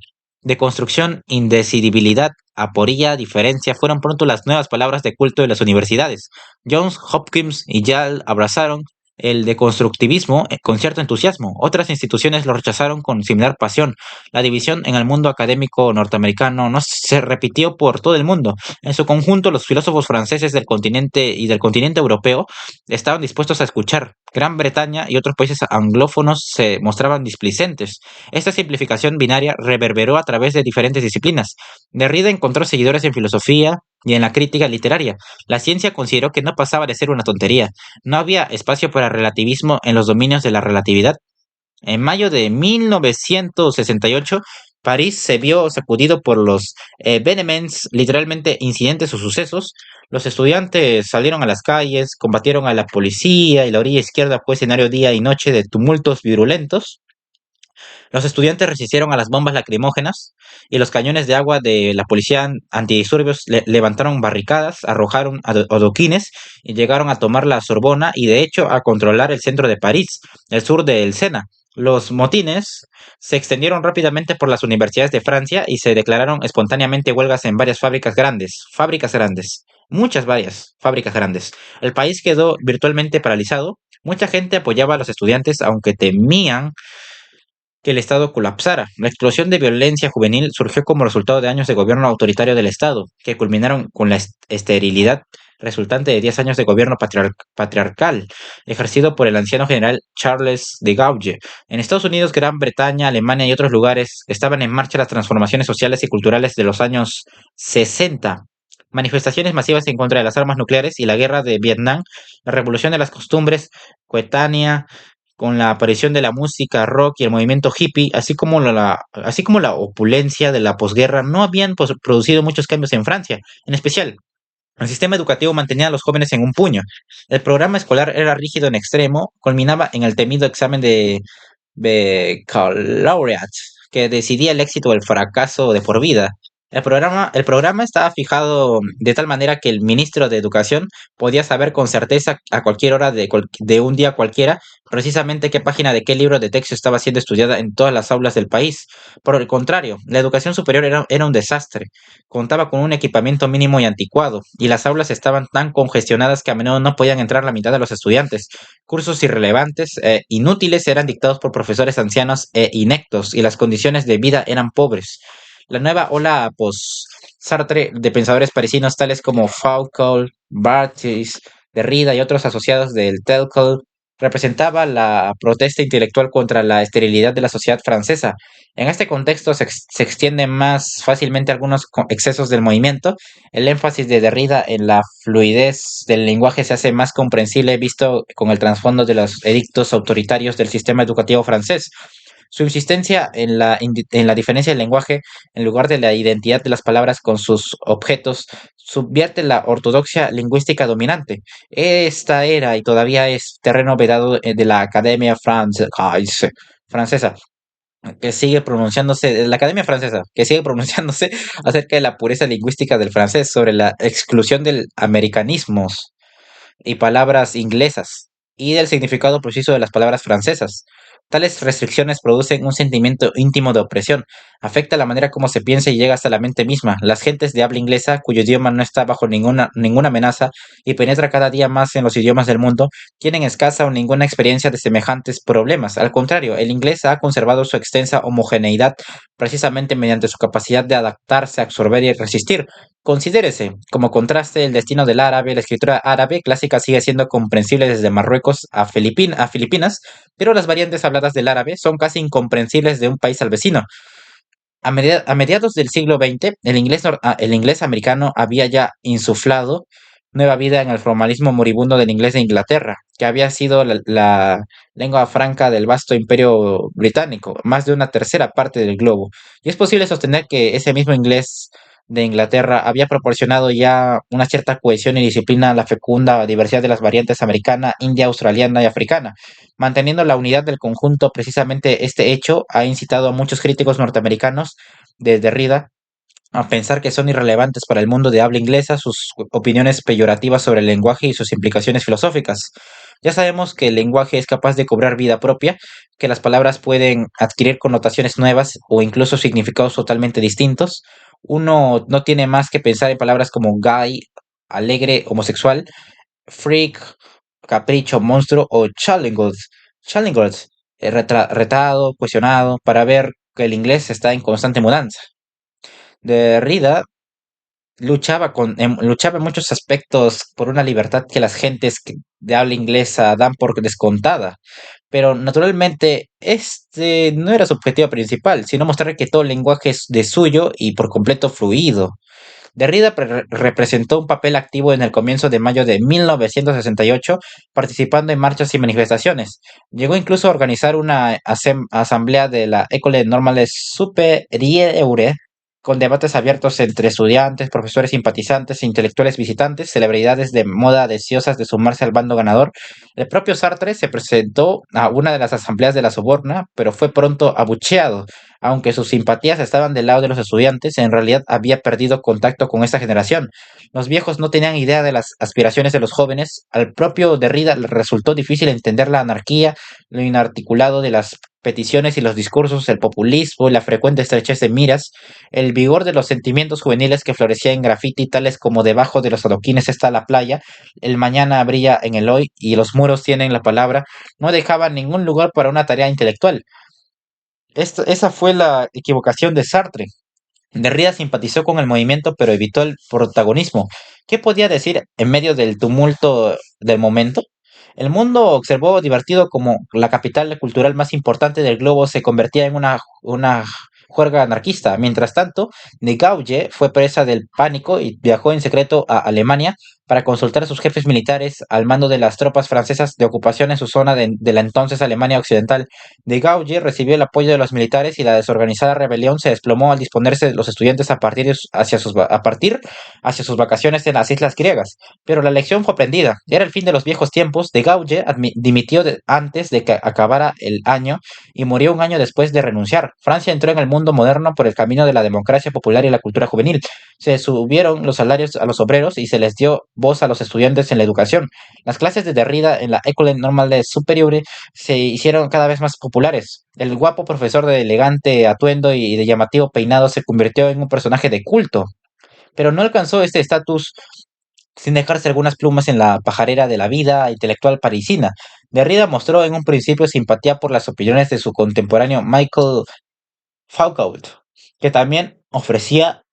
Deconstrucción, indecidibilidad, aporía, diferencia fueron pronto las nuevas palabras de culto de las universidades. Johns Hopkins y Yale abrazaron el deconstructivismo con cierto entusiasmo. Otras instituciones lo rechazaron con similar pasión. La división en el mundo académico norteamericano no se repitió por todo el mundo. En su conjunto, los filósofos franceses del continente y del continente europeo estaban dispuestos a escuchar. Gran Bretaña y otros países anglófonos se mostraban displicentes. Esta simplificación binaria reverberó a través de diferentes disciplinas. Derrida encontró seguidores en filosofía y en la crítica literaria. La ciencia consideró que no pasaba de ser una tontería. No había espacio para relativismo en los dominios de la relatividad. En mayo de 1968, París se vio sacudido por los Vénements, literalmente incidentes o sucesos. Los estudiantes salieron a las calles, combatieron a la policía y la orilla izquierda fue escenario día y noche de tumultos virulentos. Los estudiantes resistieron a las bombas lacrimógenas y los cañones de agua de la policía antidisturbios levantaron barricadas, arrojaron adoquines y llegaron a tomar la Sorbona y de hecho a controlar el centro de París, el sur del Sena. Los motines se extendieron rápidamente por las universidades de Francia y se declararon espontáneamente huelgas en varias fábricas grandes, varias fábricas grandes. El país quedó virtualmente paralizado. Mucha gente apoyaba a los estudiantes, aunque temían que el Estado colapsara. La explosión de violencia juvenil surgió como resultado de años de gobierno autoritario del Estado, que culminaron con la esterilidad resultante de 10 años de gobierno patriarcal, ejercido por el anciano general Charles de Gaulle. En Estados Unidos, Gran Bretaña, Alemania y otros lugares estaban en marcha las transformaciones sociales y culturales de los años 60. Manifestaciones masivas en contra de las armas nucleares y la guerra de Vietnam, la revolución de las costumbres coetánea con la aparición de la música rock y el movimiento hippie, así como la opulencia de la posguerra, no habían producido muchos cambios en Francia. En especial, el sistema educativo mantenía a los jóvenes en un puño. El programa escolar era rígido en extremo, culminaba en el temido examen de baccalaureate, que decidía el éxito o el fracaso de por vida. El programa estaba fijado de tal manera que el ministro de Educación podía saber con certeza a cualquier hora de un día cualquiera precisamente qué página de qué libro de texto estaba siendo estudiada en todas las aulas del país. Por el contrario, la educación superior era un desastre. Contaba con un equipamiento mínimo y anticuado, y las aulas estaban tan congestionadas que a menudo no podían entrar la mitad de los estudiantes. Cursos irrelevantes e inútiles eran dictados por profesores ancianos e inectos, y las condiciones de vida eran pobres. La nueva ola post-Sartre de pensadores parisinos tales como Foucault, Barthes, Derrida y otros asociados del Telcol representaba la protesta intelectual contra la esterilidad de la sociedad francesa. En este contexto se extienden más fácilmente algunos excesos del movimiento. El énfasis de Derrida en la fluidez del lenguaje se hace más comprensible visto con el trasfondo de los edictos autoritarios del sistema educativo francés. Su insistencia en la diferencia del lenguaje, en lugar de la identidad de las palabras con sus objetos, subvierte la ortodoxia lingüística dominante. Esta era y todavía es terreno vedado de la Academia Francesa, que sigue pronunciándose, de la Academia Francesa, que sigue pronunciándose acerca de la pureza lingüística del francés, sobre la exclusión del americanismo y palabras inglesas, y del significado preciso de las palabras francesas. Tales restricciones producen un sentimiento íntimo de opresión, afecta la manera como se piensa y llega hasta la mente misma. Las gentes de habla inglesa, cuyo idioma no está bajo ninguna amenaza y penetra cada día más en los idiomas del mundo, tienen escasa o ninguna experiencia de semejantes problemas. Al contrario, el inglés ha conservado su extensa homogeneidad precisamente mediante su capacidad de adaptarse, absorber y resistir. Considérese, como contraste, el destino del árabe. La escritura árabe clásica sigue siendo comprensible desde Marruecos a Filipinas, pero las variantes habladas del árabe son casi incomprensibles de un país al vecino. A mediados del siglo XX, el inglés americano había ya insuflado nueva vida en el formalismo moribundo del inglés de Inglaterra, que había sido la lengua franca del vasto imperio británico, más de una tercera parte del globo. Y es posible sostener que ese mismo inglés de Inglaterra había proporcionado ya una cierta cohesión y disciplina a la fecunda diversidad de las variantes americana, india, australiana y africana. Manteniendo la unidad del conjunto, precisamente este hecho ha incitado a muchos críticos norteamericanos, desde Derrida, a pensar que son irrelevantes para el mundo de habla inglesa sus opiniones peyorativas sobre el lenguaje y sus implicaciones filosóficas. Ya sabemos que el lenguaje es capaz de cobrar vida propia, que las palabras pueden adquirir connotaciones nuevas o incluso significados totalmente distintos. Uno no tiene más que pensar en palabras como gay, alegre, homosexual, freak, capricho, monstruo o challengers, retado, cuestionado, para ver que el inglés está en constante mudanza. Derrida luchaba en muchos aspectos por una libertad que las gentes de habla inglesa dan por descontada, pero naturalmente este no era su objetivo principal, sino mostrar que todo el lenguaje es de suyo y por completo fluido. Derrida representó un papel activo en el comienzo de mayo de 1968, participando en marchas y manifestaciones. Llegó incluso a organizar una asamblea de la École Normale Supérieure, con debates abiertos entre estudiantes, profesores simpatizantes e intelectuales visitantes, celebridades de moda deseosas de sumarse al bando ganador. El propio Sartre se presentó a una de las asambleas de la Soborna, pero fue pronto abucheado. Aunque sus simpatías estaban del lado de los estudiantes, en realidad había perdido contacto con esta generación. Los viejos no tenían idea de las aspiraciones de los jóvenes. Al propio Derrida le resultó difícil entender la anarquía, lo inarticulado de las peticiones y los discursos, el populismo, la frecuente estrechez de miras, el vigor de los sentimientos juveniles que florecía en grafiti, tales como debajo de los adoquines está la playa, el mañana brilla en el hoy y los muros tienen la palabra, no dejaban ningún lugar para una tarea intelectual. Esa fue la equivocación de Sartre. Derrida simpatizó con el movimiento, pero evitó el protagonismo. ¿Qué podía decir en medio del tumulto del momento? El mundo observó divertido como la capital cultural más importante del globo se convertía en una juerga anarquista. Mientras tanto, de Gaulle fue presa del pánico y viajó en secreto a Alemania para consultar a sus jefes militares al mando de las tropas francesas de ocupación en su zona de la entonces Alemania Occidental. De Gaulle recibió el apoyo de los militares y la desorganizada rebelión se desplomó al disponerse los estudiantes a partir hacia sus vacaciones en las islas griegas. Pero la lección fue aprendida. Era el fin de los viejos tiempos. De Gaulle dimitió antes de que acabara el año y murió un año después de renunciar. Francia entró en el mundo moderno por el camino de la democracia popular y la cultura juvenil. Se subieron los salarios a los obreros y se les dio voz a los estudiantes en la educación. Las clases de Derrida en la École Normale Supérieure se hicieron cada vez más populares. El guapo profesor de elegante atuendo y de llamativo peinado se convirtió en un personaje de culto, pero no alcanzó este estatus sin dejarse algunas plumas en la pajarera de la vida intelectual parisina. Derrida mostró en un principio simpatía por las opiniones de su contemporáneo Michael Foucault, que también ofrecía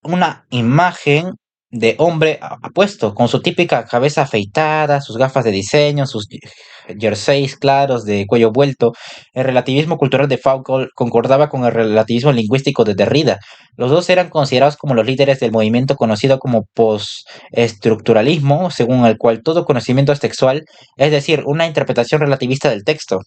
una imagen de hombre apuesto, con su típica cabeza afeitada, sus gafas de diseño, sus jerseys claros de cuello vuelto. El relativismo cultural de Foucault concordaba con el relativismo lingüístico de Derrida. Los dos eran considerados como los líderes del movimiento conocido como postestructuralismo, según el cual todo conocimiento es textual, es decir, una interpretación relativista del texto.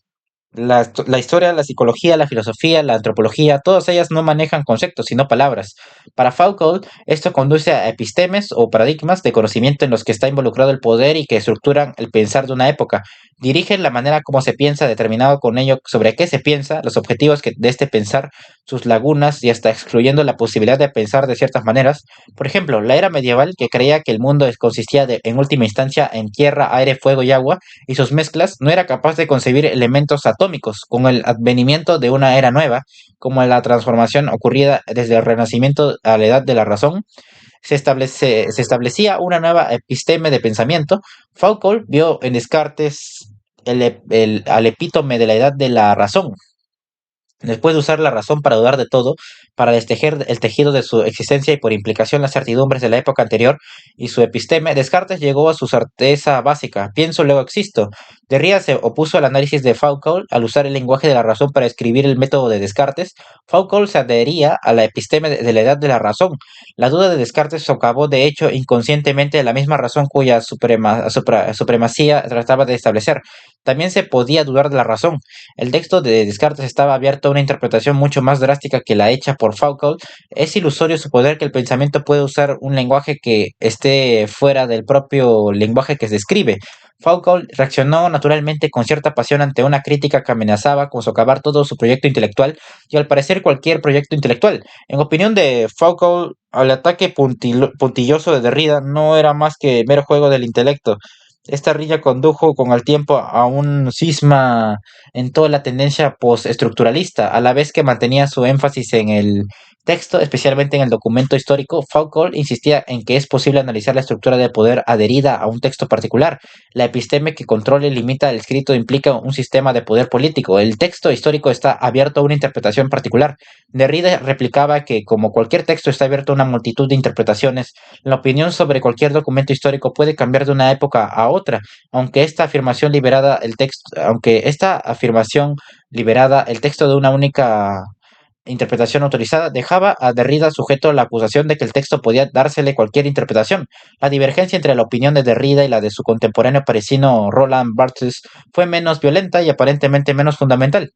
La historia, la psicología, la filosofía, la antropología, todas ellas no manejan conceptos, sino palabras. Para Foucault, esto conduce a epistemes o paradigmas de conocimiento en los que está involucrado el poder y que estructuran el pensar de una época. Dirigen la manera como se piensa, determinado con ello sobre qué se piensa, los objetivos de este pensar, sus lagunas y hasta excluyendo la posibilidad de pensar de ciertas maneras. Por ejemplo, la era medieval, que creía que el mundo consistía en última instancia en tierra, aire, fuego y agua, y sus mezclas, no era capaz de concebir elementos atómicos. Con el advenimiento de una era nueva, como la transformación ocurrida desde el Renacimiento a la Edad de la Razón, se establecía una nueva episteme de pensamiento. Foucault vio en Descartes al epítome de la Edad de la Razón. Después de usar la razón para dudar de todo, para destejer el tejido de su existencia y por implicación las certidumbres de la época anterior y su episteme, Descartes llegó a su certeza básica: pienso, luego existo. Derrida se opuso al análisis de Foucault al usar el lenguaje de la razón para escribir el método de Descartes. Foucault se adhería a la episteme de la edad de la razón. La duda de Descartes socavó de hecho inconscientemente la misma razón cuya supremacía trataba de establecer. También se podía dudar de la razón. El texto de Descartes estaba abierto a una interpretación mucho más drástica que la hecha por Foucault. Es ilusorio suponer que el pensamiento puede usar un lenguaje que esté fuera del propio lenguaje que se describe. Foucault reaccionó naturalmente con cierta pasión ante una crítica que amenazaba con socavar todo su proyecto intelectual y al parecer cualquier proyecto intelectual. En opinión de Foucault, el ataque puntilloso de Derrida no era más que mero juego del intelecto. Esta riña condujo con el tiempo a un cisma en toda la tendencia postestructuralista, a la vez que mantenía su énfasis en el texto, especialmente en el documento histórico. Foucault insistía en que es posible analizar la estructura de poder adherida a un texto particular. La episteme que controla y limita el escrito implica un sistema de poder político. El texto histórico está abierto a una interpretación particular. Derrida replicaba que, como cualquier texto está abierto a una multitud de interpretaciones, la opinión sobre cualquier documento histórico puede cambiar de una época a otra, aunque esta afirmación liberada el texto de una única interpretación autorizada, dejaba a Derrida sujeto a la acusación de que el texto podía dársele cualquier interpretación. La divergencia entre la opinión de Derrida y la de su contemporáneo parisino Roland Barthes fue menos violenta y aparentemente menos fundamental.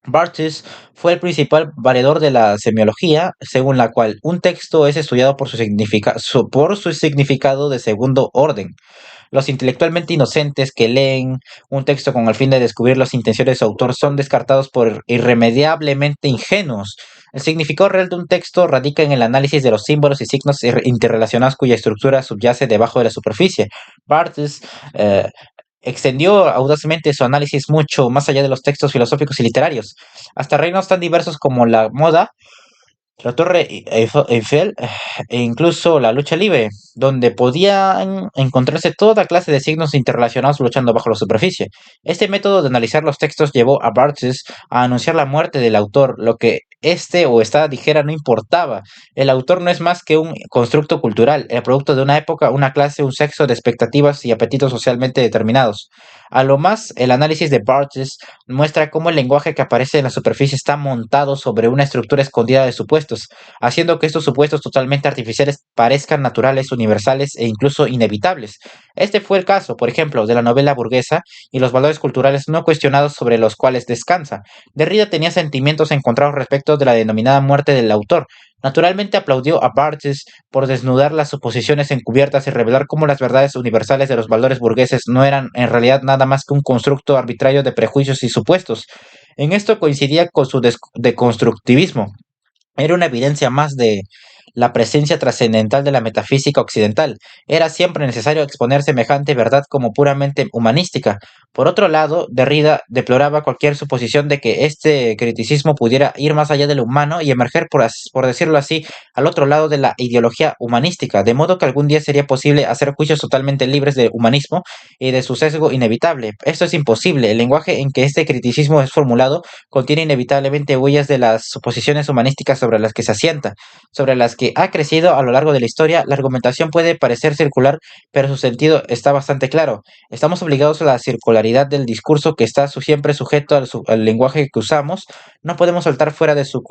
Barthes fue el principal valedor de la semiología, según la cual un texto es estudiado por su significado de segundo orden. Los intelectualmente inocentes que leen un texto con el fin de descubrir las intenciones de su autor son descartados por irremediablemente ingenuos. El significado real de un texto radica en el análisis de los símbolos y signos interrelacionados cuya estructura subyace debajo de la superficie. Barthes extendió audazmente su análisis mucho más allá de los textos filosóficos y literarios, hasta reinos tan diversos como la moda, la Torre Eiffel e incluso la lucha libre, donde podían encontrarse toda clase de signos interrelacionados luchando bajo la superficie. Este método de analizar los textos llevó a Barthes a anunciar la muerte del autor, lo que este o esta dijera no importaba. El autor no es más que un constructo cultural, el producto de una época, una clase, un sexo de expectativas y apetitos socialmente determinados. A lo más, el análisis de Burgess muestra cómo el lenguaje que aparece en la superficie está montado sobre una estructura escondida de supuestos, haciendo que estos supuestos totalmente artificiales parezcan naturales, universales e incluso inevitables. Este fue el caso, por ejemplo, de la novela burguesa y los valores culturales no cuestionados sobre los cuales descansa. Derrida tenía sentimientos encontrados respecto de la denominada muerte del autor. Naturalmente aplaudió a Barthes por desnudar las suposiciones encubiertas y revelar cómo las verdades universales de los valores burgueses no eran en realidad nada más que un constructo arbitrario de prejuicios y supuestos. En esto coincidía con su deconstructivismo. Era una evidencia más de la presencia trascendental de la metafísica occidental. Era siempre necesario exponer semejante verdad como puramente humanística. Por otro lado, Derrida deploraba cualquier suposición de que este criticismo pudiera ir más allá de lo humano y emerger, por decirlo así, al otro lado de la ideología humanística, de modo que algún día sería posible hacer juicios totalmente libres de humanismo y de su sesgo inevitable. Esto es imposible. El lenguaje en que este criticismo es formulado contiene inevitablemente huellas de las suposiciones humanísticas sobre las que se asienta, sobre las que ha crecido a lo largo de la historia. La argumentación puede parecer circular, pero su sentido está bastante claro. Estamos obligados a la circularidad del discurso que está siempre sujeto al lenguaje que usamos. No podemos saltar fuera de su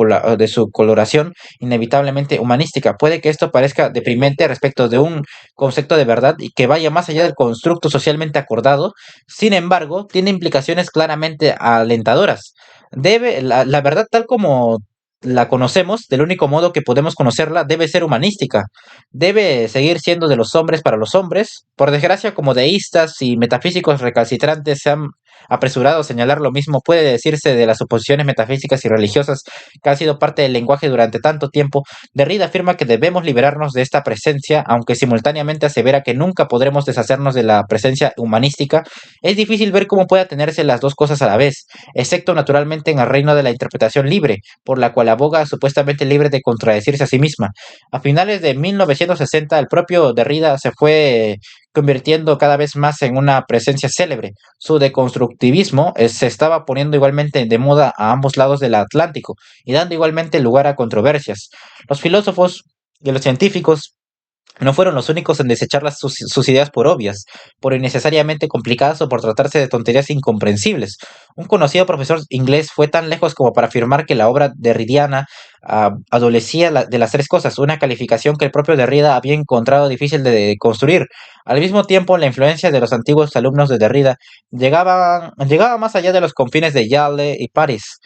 coloración inevitablemente humanística. Puede que esto parezca deprimente respecto de un concepto de verdad y que vaya más allá del constructo socialmente acordado. Sin embargo, tiene implicaciones claramente alentadoras. La verdad tal como la conocemos, del único modo que podemos conocerla, debe ser humanística. Debe seguir siendo de los hombres para los hombres. Por desgracia, como deístas y metafísicos recalcitrantes se han apresurado a señalar lo mismo, puede decirse de las suposiciones metafísicas y religiosas que han sido parte del lenguaje durante tanto tiempo. Derrida afirma que debemos liberarnos de esta presencia, aunque simultáneamente asevera que nunca podremos deshacernos de la presencia humanística. Es difícil ver cómo puede tenerse las dos cosas a la vez, excepto naturalmente en el reino de la interpretación libre, por la cual aboga supuestamente libre de contradecirse a sí misma. A finales de 1960, el propio Derrida se fue convirtiendo cada vez más en una presencia célebre. Su deconstructivismo se estaba poniendo igualmente de moda a ambos lados del Atlántico y dando igualmente lugar a controversias. Los filósofos y los científicos no fueron los únicos en desechar sus ideas por obvias, por innecesariamente complicadas o por tratarse de tonterías incomprensibles. Un conocido profesor inglés fue tan lejos como para afirmar que la obra derridiana adolecía de las tres cosas, una calificación que el propio Derrida había encontrado difícil de construir. Al mismo tiempo, la influencia de los antiguos alumnos de Derrida llegaba más allá de los confines de Yale y París,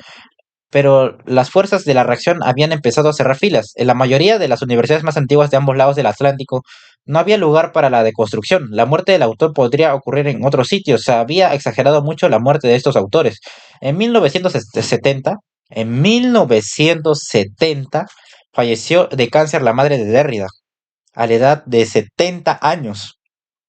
pero las fuerzas de la reacción habían empezado a cerrar filas. En la mayoría de las universidades más antiguas de ambos lados del Atlántico no había lugar para la deconstrucción. La muerte del autor podría ocurrir en otros sitios. Se había exagerado mucho la muerte de estos autores. En 1970, en 1970 falleció de cáncer la madre de Derrida, a la edad de 70 años.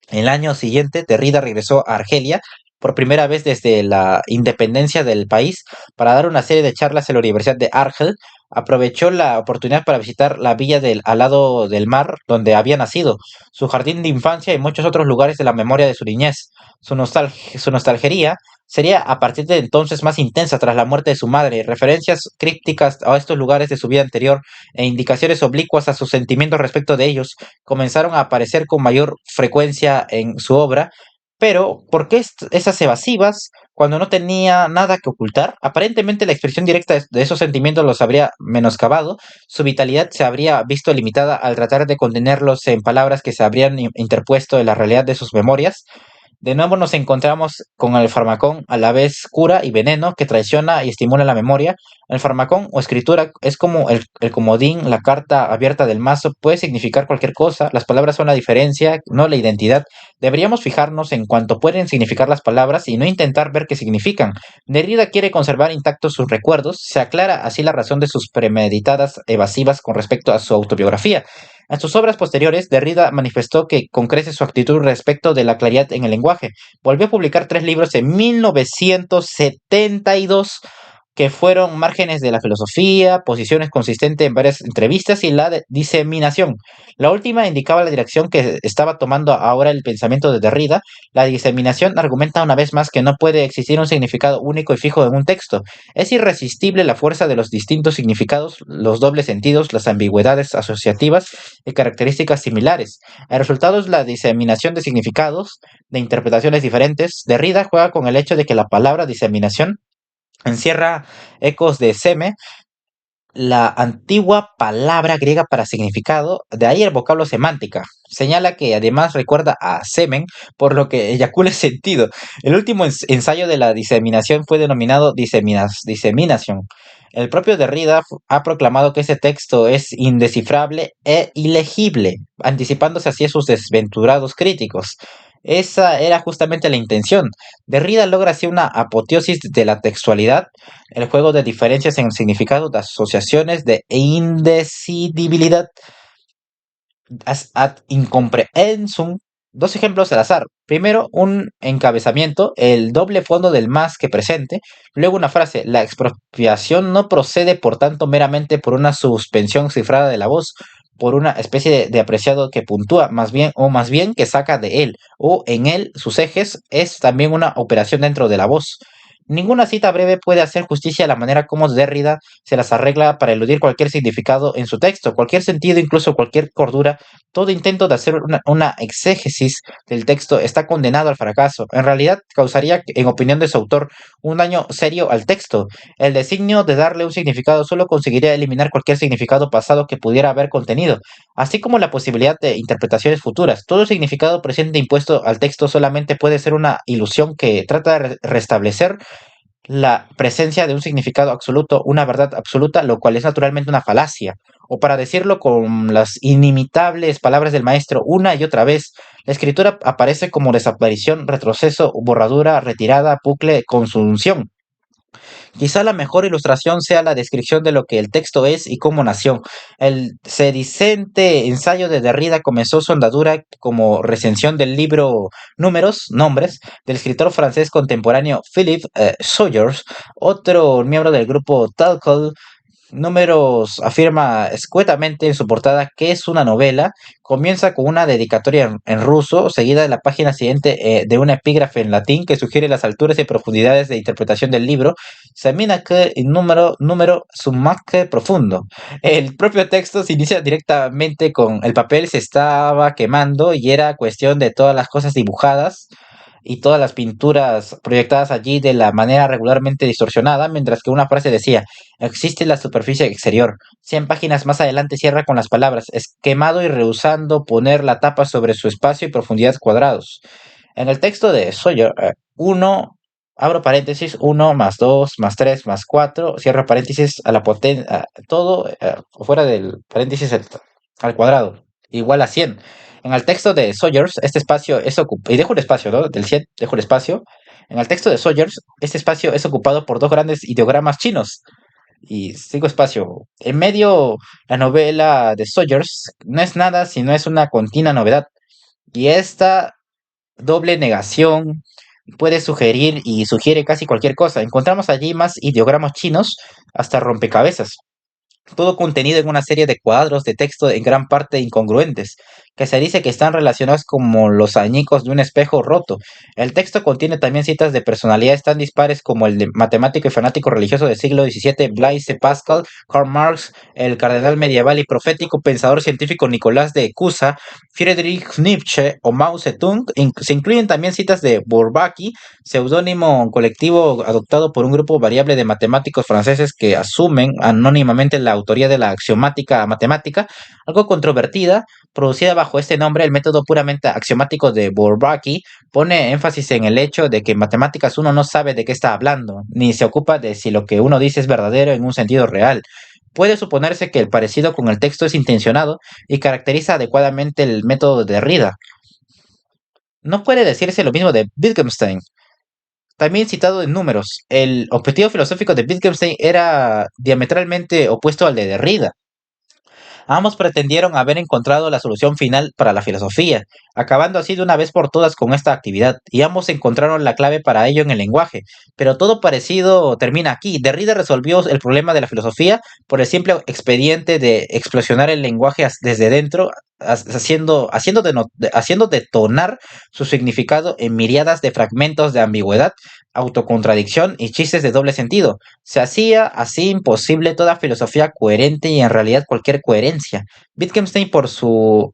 El año siguiente, Derrida regresó a Argelia por primera vez desde la independencia del país para dar una serie de charlas en la Universidad de Argel. Aprovechó la oportunidad para visitar la villa al lado del mar donde había nacido, su jardín de infancia y muchos otros lugares de la memoria de su niñez. Su nostalgia sería a partir de entonces más intensa tras la muerte de su madre. Referencias crípticas a estos lugares de su vida anterior e indicaciones oblicuas a sus sentimientos respecto de ellos comenzaron a aparecer con mayor frecuencia en su obra. Pero, ¿por qué esas evasivas cuando no tenía nada que ocultar? Aparentemente la expresión directa de esos sentimientos los habría menoscabado, su vitalidad se habría visto limitada al tratar de contenerlos en palabras que se habrían interpuesto en la realidad de sus memorias. De nuevo nos encontramos con el farmacón, a la vez cura y veneno que traiciona y estimula la memoria. El farmacón o escritura es como el comodín, la carta abierta del mazo, puede significar cualquier cosa. Las palabras son la diferencia, no la identidad. Deberíamos fijarnos en cuanto pueden significar las palabras y no intentar ver qué significan. Derrida quiere conservar intactos sus recuerdos, se aclara así la razón de sus premeditadas evasivas con respecto a su autobiografía. En sus obras posteriores, Derrida manifestó que con creces su actitud respecto de la claridad en el lenguaje. Volvió a publicar 3 libros en 1972 que fueron márgenes de la filosofía, posiciones consistentes en varias entrevistas y la diseminación. La última indicaba la dirección que estaba tomando ahora el pensamiento de Derrida. La diseminación argumenta una vez más que no puede existir un significado único y fijo en un texto. Es irresistible la fuerza de los distintos significados, los dobles sentidos, las ambigüedades asociativas y características similares. El resultado es la diseminación de significados, de interpretaciones diferentes. Derrida juega con el hecho de que la palabra diseminación encierra ecos de seme, la antigua palabra griega para significado, de ahí el vocablo semántica. Señala que además recuerda a semen, por lo que eyacula sentido. El último ensayo de la diseminación fue denominado diseminación. El propio Derrida ha proclamado que ese texto es indescifrable e ilegible, anticipándose así a sus desventurados críticos. Esa era justamente la intención. Derrida logra así una apoteosis de la textualidad, el juego de diferencias en el significado, de asociaciones, de indecidibilidad, ad incomprehensum. Dos ejemplos al azar. Primero, un encabezamiento, el doble fondo del más que presente. Luego una frase, la expropiación no procede por tanto meramente por una suspensión cifrada de la voz, por una especie de apreciado que puntúa, más bien, o más bien que saca de él, o en él, sus ejes, es también una operación dentro de la voz. Ninguna cita breve puede hacer justicia a la manera como Derrida se las arregla para eludir cualquier significado en su texto, cualquier sentido, incluso cualquier cordura. Todo intento de hacer una exégesis del texto está condenado al fracaso. En realidad, causaría, en opinión de su autor, un daño serio al texto. El designio de darle un significado solo conseguiría eliminar cualquier significado pasado que pudiera haber contenido, así como la posibilidad de interpretaciones futuras. Todo significado presente impuesto al texto solamente puede ser una ilusión que trata de restablecer la presencia de un significado absoluto, una verdad absoluta, lo cual es naturalmente una falacia. O para decirlo con las inimitables palabras del maestro, una y otra vez, la escritura aparece como desaparición, retroceso, borradura, retirada, bucle, consunción. Quizá la mejor ilustración sea la descripción de lo que el texto es y cómo nació. El sedicente ensayo de Derrida comenzó su andadura como recensión del libro Números, Nombres, del escritor francés contemporáneo Philippe Sawyers, otro miembro del grupo Talcott. Números afirma escuetamente en su portada que es una novela. Comienza con una dedicatoria en ruso, seguida de la página siguiente de una epígrafe en latín que sugiere las alturas y profundidades de interpretación del libro. Examina que el número su más que profundo. El propio texto se inicia directamente con el papel se estaba quemando y era cuestión de todas las cosas dibujadas y todas las pinturas proyectadas allí de la manera regularmente distorsionada, mientras que una frase decía, existe la superficie exterior. 100 páginas más adelante cierra con las palabras, esquemado y rehusando poner la tapa sobre su espacio y profundidad cuadrados. En el texto de Sawyer, 1, abro paréntesis, 1 más 2 más 3 más 4, cierro paréntesis a la potencia, todo fuera del paréntesis al cuadrado, igual a 100. En el texto de Sawyers, este espacio es ocupado, y dejo un espacio, ¿no? Del 100, dejo el espacio. En el texto de Sawyers, este espacio es ocupado por dos grandes ideogramas chinos. Y sigo espacio. En medio, la novela de Sawyers no es nada si no es una continua novedad. Y esta doble negación puede sugerir y sugiere casi cualquier cosa. Encontramos allí más ideogramas chinos hasta rompecabezas, todo contenido en una serie de cuadros de texto en gran parte incongruentes, que se dice que están relacionados como los añicos de un espejo roto. El texto contiene también citas de personalidades tan dispares como el de matemático y fanático religioso del siglo XVII Blaise Pascal, Karl Marx, el cardenal medieval y profético pensador científico Nicolás de Cusa, Friedrich Nietzsche o Mao Zedong. Se incluyen también citas de Bourbaki, seudónimo colectivo adoptado por un grupo variable de matemáticos franceses que asumen anónimamente la autoría de la axiomática matemática, algo controvertida. Producida bajo este nombre, el método puramente axiomático de Bourbaki pone énfasis en el hecho de que en matemáticas uno no sabe de qué está hablando, ni se ocupa de si lo que uno dice es verdadero en un sentido real. Puede suponerse que el parecido con el texto es intencionado y caracteriza adecuadamente el método de Derrida. No puede decirse lo mismo de Wittgenstein, también citado en Números. El objetivo filosófico de Wittgenstein era diametralmente opuesto al de Derrida. Ambos pretendieron haber encontrado la solución final para la filosofía, acabando así de una vez por todas con esta actividad, y ambos encontraron la clave para ello en el lenguaje. Pero todo parecido termina aquí. Derrida resolvió el problema de la filosofía por el simple expediente de explosionar el lenguaje desde dentro, haciendo detonar su significado en miriadas de fragmentos de ambigüedad, autocontradicción y chistes de doble sentido. Se hacía así imposible toda filosofía coherente y en realidad cualquier coherencia. Wittgenstein, por su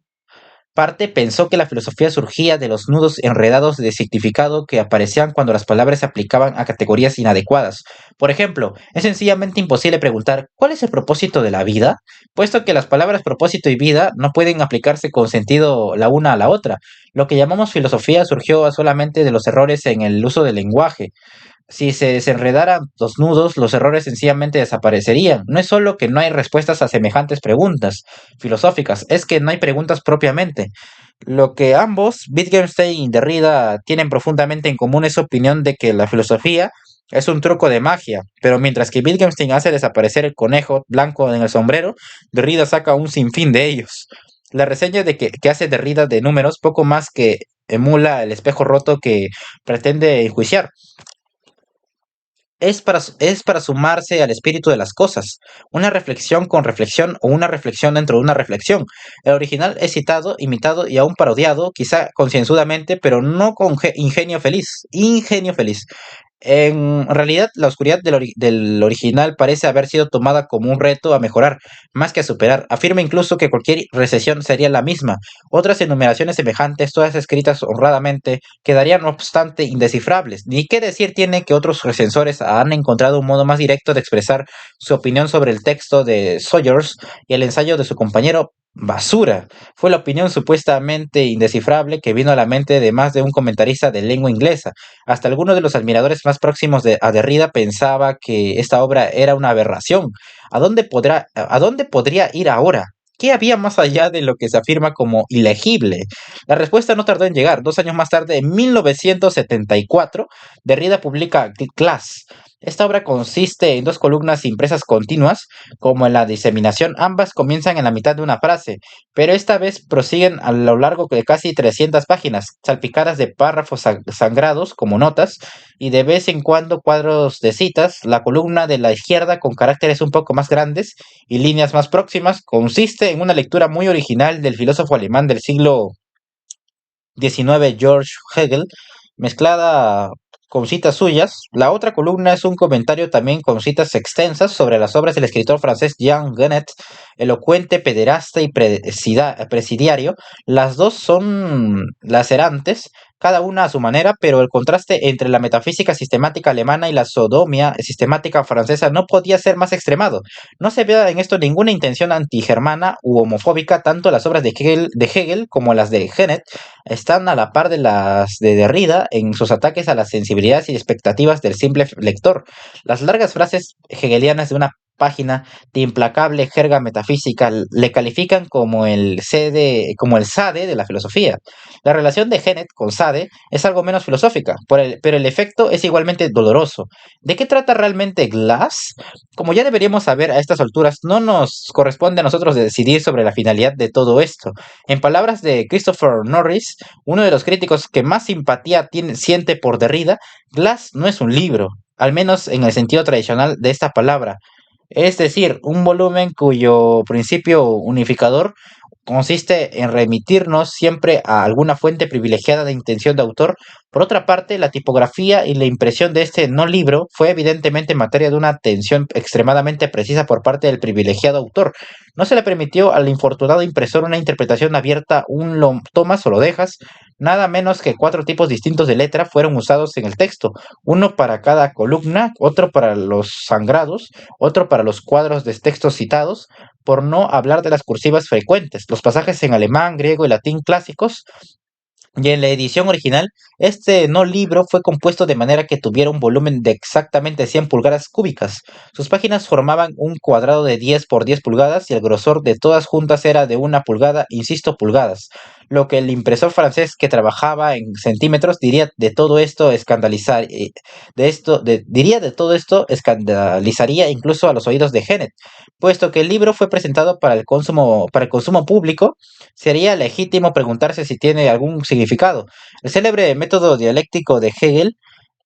parte, pensó que la filosofía surgía de los nudos enredados de significado que aparecían cuando las palabras se aplicaban a categorías inadecuadas. Por ejemplo, es sencillamente imposible preguntar ¿cuál es el propósito de la vida? Puesto que las palabras propósito y vida no pueden aplicarse con sentido la una a la otra. Lo que llamamos filosofía surgió solamente de los errores en el uso del lenguaje. Si se desenredaran los nudos, los errores sencillamente desaparecerían. No es solo que no hay respuestas a semejantes preguntas filosóficas, es que no hay preguntas propiamente. Lo que ambos, Wittgenstein y Derrida, tienen profundamente en común es su opinión de que la filosofía es un truco de magia, pero mientras que Wittgenstein hace desaparecer el conejo blanco en el sombrero, Derrida saca un sinfín de ellos. La reseña que hace Derrida de números poco más que emula el espejo roto que pretende enjuiciar. Es para sumarse al espíritu de las cosas, una reflexión con reflexión o una reflexión dentro de una reflexión. El original es citado, imitado y aún parodiado, quizá concienzudamente, pero no con ingenio feliz. Ingenio feliz. En realidad, la oscuridad del original parece haber sido tomada como un reto a mejorar, más que a superar. Afirma incluso que cualquier recesión sería la misma. Otras enumeraciones semejantes, todas escritas honradamente, quedarían no obstante indescifrables. Ni qué decir tiene que otros recensores han encontrado un modo más directo de expresar su opinión sobre el texto de Sawyers y el ensayo de su compañero basura. Fue la opinión supuestamente indescifrable que vino a la mente de más de un comentarista de lengua inglesa. Hasta algunos de los admiradores más próximos a Derrida pensaba que esta obra era una aberración. ¿A dónde podría ir ahora? ¿Qué había más allá de lo que se afirma como ilegible? La respuesta no tardó en llegar. 2 años más tarde, en 1974, Derrida publica Class. Esta obra consiste en dos columnas impresas continuas, como en la diseminación. Ambas comienzan en la mitad de una frase, pero esta vez prosiguen a lo largo de casi 300 páginas, salpicadas de párrafos sangrados como notas y de vez en cuando cuadros de citas. La columna de la izquierda, con caracteres un poco más grandes y líneas más próximas, consiste en una lectura muy original del filósofo alemán del siglo XIX, George Hegel, mezclada con citas suyas. La otra columna es un comentario también con citas extensas sobre las obras del escritor francés Jean Genet, elocuente, pederasta y presidiario. Las dos son lacerantes, cada una a su manera, pero el contraste entre la metafísica sistemática alemana y la sodomía sistemática francesa no podía ser más extremado. No se ve en esto ninguna intención antigermana u homofóbica. Tanto las obras de Hegel como las de Genet están a la par de las de Derrida en sus ataques a las sensibilidades y expectativas del simple lector. Las largas frases hegelianas de una página de implacable jerga metafísica le califican como el Sade de la filosofía. La relación de Genet con Sade es algo menos filosófica, pero el efecto es igualmente doloroso. ¿De qué trata realmente Glass? Como ya deberíamos saber a estas alturas, no nos corresponde a nosotros decidir sobre la finalidad de todo esto. En palabras de Christopher Norris, uno de los críticos que más simpatía siente por Derrida, Glass no es un libro, al menos en el sentido tradicional de esta palabra. Es decir, un volumen cuyo principio unificador consiste en remitirnos siempre a alguna fuente privilegiada de intención de autor. Por otra parte, la tipografía y la impresión de este no libro fue evidentemente materia de una atención extremadamente precisa por parte del privilegiado autor. No se le permitió al infortunado impresor una interpretación abierta, un lo tomas o lo dejas. Nada menos que 4 tipos distintos de letra fueron usados en el texto, uno para cada columna, otro para los sangrados, otro para los cuadros de textos citados, por no hablar de las cursivas frecuentes. Los pasajes en alemán, griego y latín clásicos Y en la edición original, este no libro fue compuesto de manera que tuviera un volumen de exactamente 100 pulgadas cúbicas. Sus páginas formaban un cuadrado de 10 por 10 pulgadas y el grosor de todas juntas era de 1 pulgada, insisto, pulgadas. Lo que el impresor francés que trabajaba en centímetros diría de todo esto diría de todo esto escandalizaría incluso a los oídos de Genet, puesto que el libro fue presentado para el consumo público. Sería legítimo preguntarse si tiene algún significado. El célebre método dialéctico de Hegel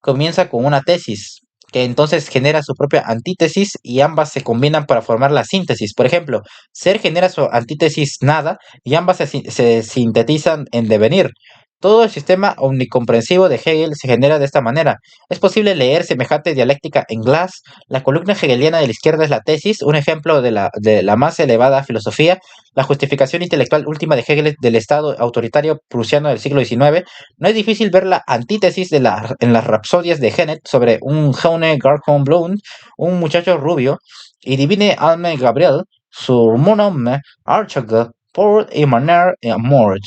comienza con una tesis, que entonces genera su propia antítesis y ambas se combinan para formar la síntesis. Por ejemplo, ser genera su antítesis nada y ambas se sintetizan en devenir. Todo el sistema omnicomprensivo de Hegel se genera de esta manera. Es posible leer semejante dialéctica en Glass. La columna hegeliana de la izquierda es la tesis, un ejemplo de la más elevada filosofía. La justificación intelectual última de Hegel del Estado autoritario prusiano del siglo XIX. No es difícil ver la antítesis en las rapsodias de Genet sobre un Jaune Garcon Blond, un muchacho rubio, y divine Alme Gabriel, sur mon homme, archage, pour emaner mort.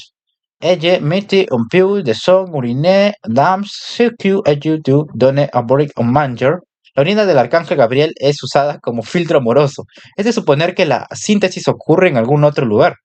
Elle mette un peu de son uriné dans ce que elle du donne à boire un manger. La orina del arcángel Gabriel es usada como filtro amoroso. Es de suponer que la síntesis ocurre en algún otro lugar,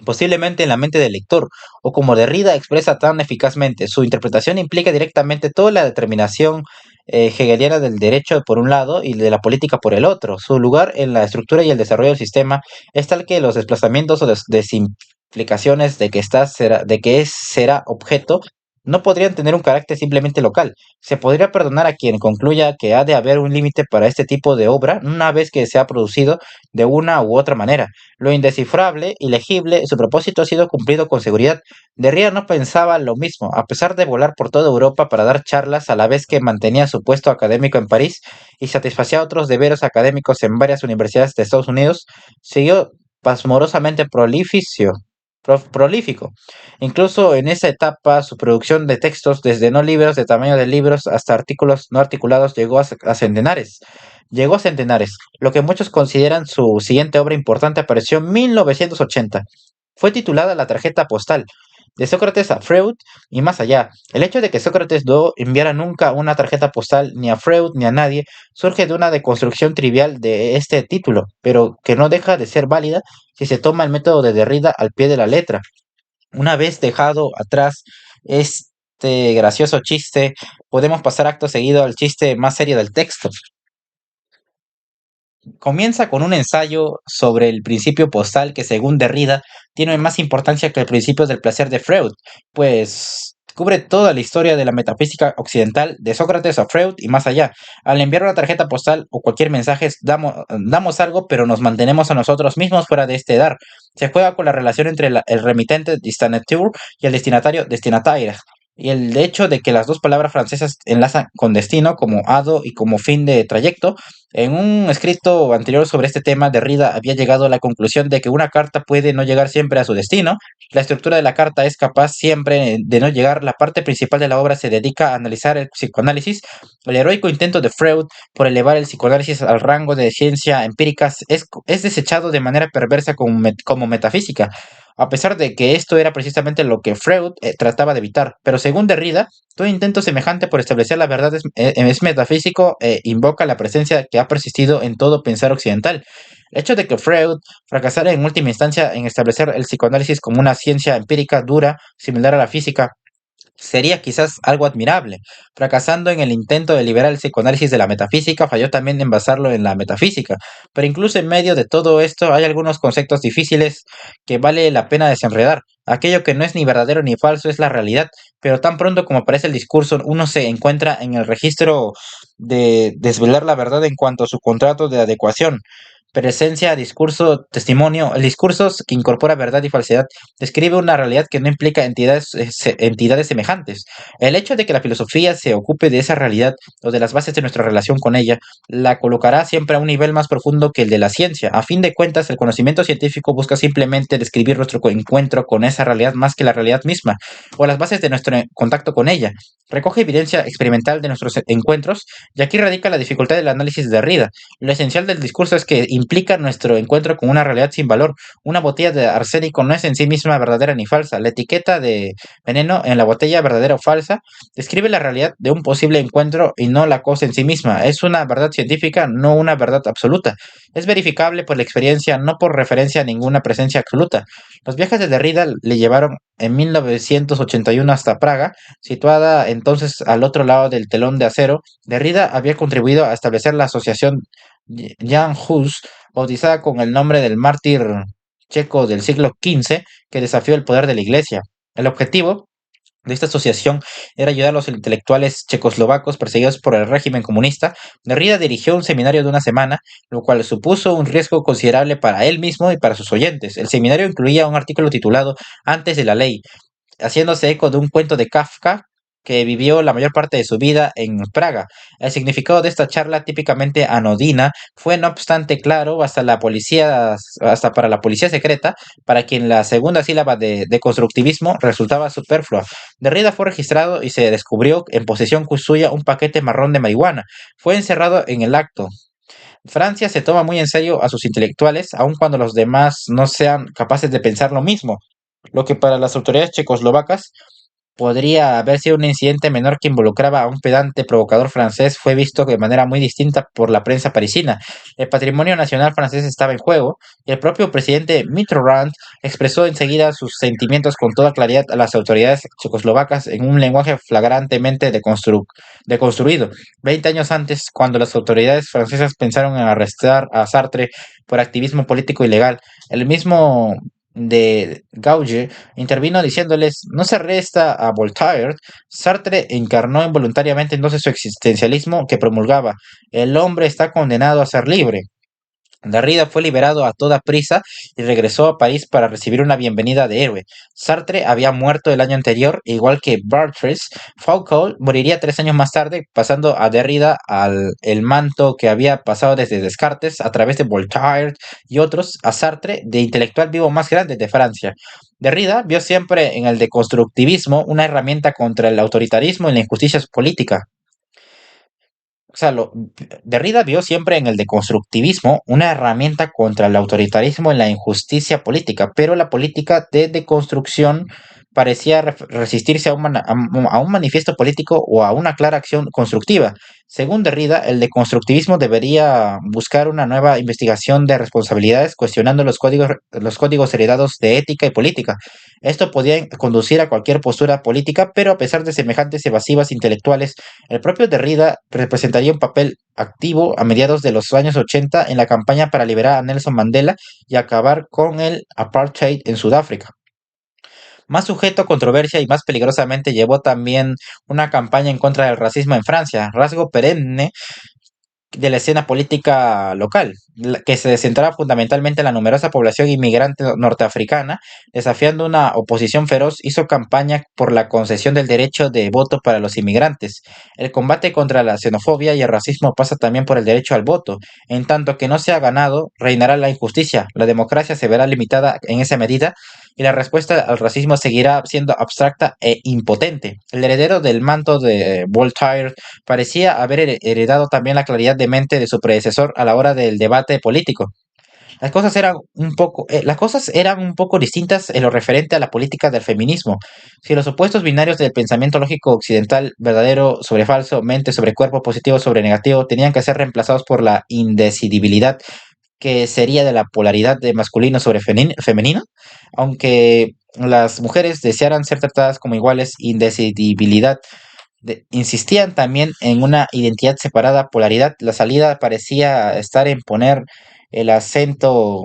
posiblemente en la mente del lector, o como Derrida expresa tan eficazmente, su interpretación implica directamente toda la determinación hegeliana del derecho por un lado y de la política por el otro. Su lugar en la estructura y el desarrollo del sistema es tal que los desplazamientos o desimplicaciones de que es será objeto no podrían tener un carácter simplemente local. Se podría perdonar a quien concluya que ha de haber un límite para este tipo de obra una vez que se ha producido de una u otra manera. Lo indescifrable, ilegible, su propósito ha sido cumplido con seguridad. Derrida no pensaba lo mismo. A pesar de volar por toda Europa para dar charlas a la vez que mantenía su puesto académico en París y satisfacía otros deberes académicos en varias universidades de Estados Unidos, siguió pasmorosamente prolífico. Incluso en esa etapa, su producción de textos, desde no libros de tamaño de libros hasta artículos no articulados, a centenares. Llegó a centenares. Lo que muchos consideran su siguiente obra importante apareció en 1980. Fue titulada La tarjeta postal, de Sócrates a Freud y más allá. El hecho de que Sócrates no enviara nunca una tarjeta postal ni a Freud ni a nadie surge de una deconstrucción trivial de este título, pero que no deja de ser válida si se toma el método de Derrida al pie de la letra. Una vez dejado atrás este gracioso chiste, podemos pasar acto seguido al chiste más serio del texto. Comienza con un ensayo sobre el principio postal que, según Derrida, tiene más importancia que el principio del placer de Freud, pues cubre toda la historia de la metafísica occidental, de Sócrates a Freud y más allá. Al enviar una tarjeta postal o cualquier mensaje, damos algo, pero nos mantenemos a nosotros mismos fuera de este dar. Se juega con la relación entre el remitente, destinateur, y el destinatario, destinataire. Y el hecho de que las dos palabras francesas enlazan con destino como ado y como fin de trayecto. En un escrito anterior sobre este tema, Derrida había llegado a la conclusión de que una carta puede no llegar siempre a su destino. La estructura de la carta es capaz siempre de no llegar. La parte principal de la obra se dedica a analizar el psicoanálisis. El heroico intento de Freud por elevar el psicoanálisis al rango de ciencia empírica es desechado de manera perversa como metafísica, a pesar de que esto era precisamente lo que Freud trataba de evitar. Pero según Derrida, todo intento semejante por establecer la verdad es metafísico e invoca la presencia que ha persistido en todo pensar occidental. El hecho de que Freud fracasara en última instancia en establecer el psicoanálisis como una ciencia empírica dura, similar a la física, sería quizás algo admirable. Fracasando en el intento de liberar el psicoanálisis de la metafísica, falló también en basarlo en la metafísica. Pero incluso en medio de todo esto hay algunos conceptos difíciles que vale la pena desenredar. Aquello que no es ni verdadero ni falso es la realidad, pero tan pronto como aparece el discurso, uno se encuentra en el registro de desvelar la verdad en cuanto a su contrato de adecuación. Presencia, discurso, testimonio. El discurso que incorpora verdad y falsedad describe una realidad que no implica entidades semejantes. El hecho de que la filosofía se ocupe de esa realidad o de las bases de nuestra relación con ella la colocará siempre a un nivel más profundo que el de la ciencia. A fin de cuentas, el conocimiento científico busca simplemente describir nuestro encuentro con esa realidad más que la realidad misma o las bases de nuestro contacto con ella. Recoge evidencia experimental de nuestros encuentros y aquí radica la dificultad del análisis de Derrida. Lo esencial del discurso es que implica nuestro encuentro con una realidad sin valor. Una botella de arsénico no es en sí misma verdadera ni falsa. La etiqueta de veneno en la botella, verdadera o falsa, describe la realidad de un posible encuentro y no la cosa en sí misma. Es una verdad científica, no una verdad absoluta. Es verificable por la experiencia, no por referencia a ninguna presencia absoluta. Los viajes de Derrida le llevaron en 1981 hasta Praga, situada entonces al otro lado del telón de acero. Derrida había contribuido a establecer la asociación Jan Hus, bautizada con el nombre del mártir checo del siglo XV que desafió el poder de la Iglesia. El objetivo de esta asociación era ayudar a los intelectuales checoslovacos perseguidos por el régimen comunista. Derrida dirigió un seminario de una semana, lo cual supuso un riesgo considerable para él mismo y para sus oyentes. El seminario incluía un artículo titulado Antes de la ley, haciéndose eco de un cuento de Kafka que vivió la mayor parte de su vida en Praga. El significado de esta charla, típicamente anodina, fue no obstante claro hasta para la policía secreta, para quien la segunda sílaba de constructivismo resultaba superflua. Derrida fue registrado y se descubrió en posesión suya un paquete marrón de marihuana. Fue encerrado en el acto. Francia se toma muy en serio a sus intelectuales, aun cuando los demás no sean capaces de pensar lo mismo, lo que para las autoridades checoslovacas podría haber sido un incidente menor que involucraba a un pedante provocador francés, fue visto de manera muy distinta por la prensa parisina. El patrimonio nacional francés estaba en juego y el propio presidente Mitterrand expresó enseguida sus sentimientos con toda claridad a las autoridades checoslovacas en un lenguaje flagrantemente deconstruido. 20 años antes, cuando las autoridades francesas pensaron en arrestar a Sartre por activismo político ilegal, el mismo de Gaulle intervino diciéndoles: no se arresta a Voltaire. Sartre encarnó involuntariamente entonces su existencialismo que promulgaba: el hombre está condenado a ser libre. Derrida fue liberado a toda prisa y regresó a París para recibir una bienvenida de héroe. Sartre había muerto el año anterior, igual que Barthes. Foucault moriría 3 años más tarde, pasando a Derrida el manto que había pasado desde Descartes a través de Voltaire y otros a Sartre, de intelectual vivo más grande de Francia. Derrida vio siempre en el deconstructivismo una herramienta contra el autoritarismo y la injusticia política. O sea, Derrida vio siempre en el deconstructivismo una herramienta contra el autoritarismo y la injusticia política, pero la política de deconstrucción parecía resistirse a un manifiesto político o a una clara acción constructiva. Según Derrida, el deconstructivismo debería buscar una nueva investigación de responsabilidades, cuestionando los códigos heredados de ética y política. Esto podía conducir a cualquier postura política, pero a pesar de semejantes evasivas intelectuales, el propio Derrida representaría un papel activo a mediados de los años 80 en la campaña para liberar a Nelson Mandela y acabar con el apartheid en Sudáfrica. Más sujeto a controversia y más peligrosamente llevó también una campaña en contra del racismo en Francia, rasgo perenne de la escena política local, que se centraba fundamentalmente en la numerosa población inmigrante norteafricana. Desafiando una oposición feroz, hizo campaña por la concesión del derecho de voto para los inmigrantes. El combate contra la xenofobia y el racismo pasa también por el derecho al voto. En tanto que no sea ganado, reinará la injusticia, la democracia se verá limitada en esa medida y la respuesta al racismo seguirá siendo abstracta e impotente. El heredero del manto de Voltaire parecía haber heredado también la claridad de mente de su predecesor a la hora del debate político. Las cosas eran un poco distintas en lo referente a la política del feminismo. Si los opuestos binarios del pensamiento lógico occidental, verdadero sobre falso, mente sobre cuerpo, positivo sobre negativo, tenían que ser reemplazados por la indecidibilidad, que sería de la polaridad de masculino sobre femenino, aunque las mujeres desearan ser tratadas como iguales, indecidibilidad. Insistían también en una identidad separada, polaridad. La salida parecía estar en poner el acento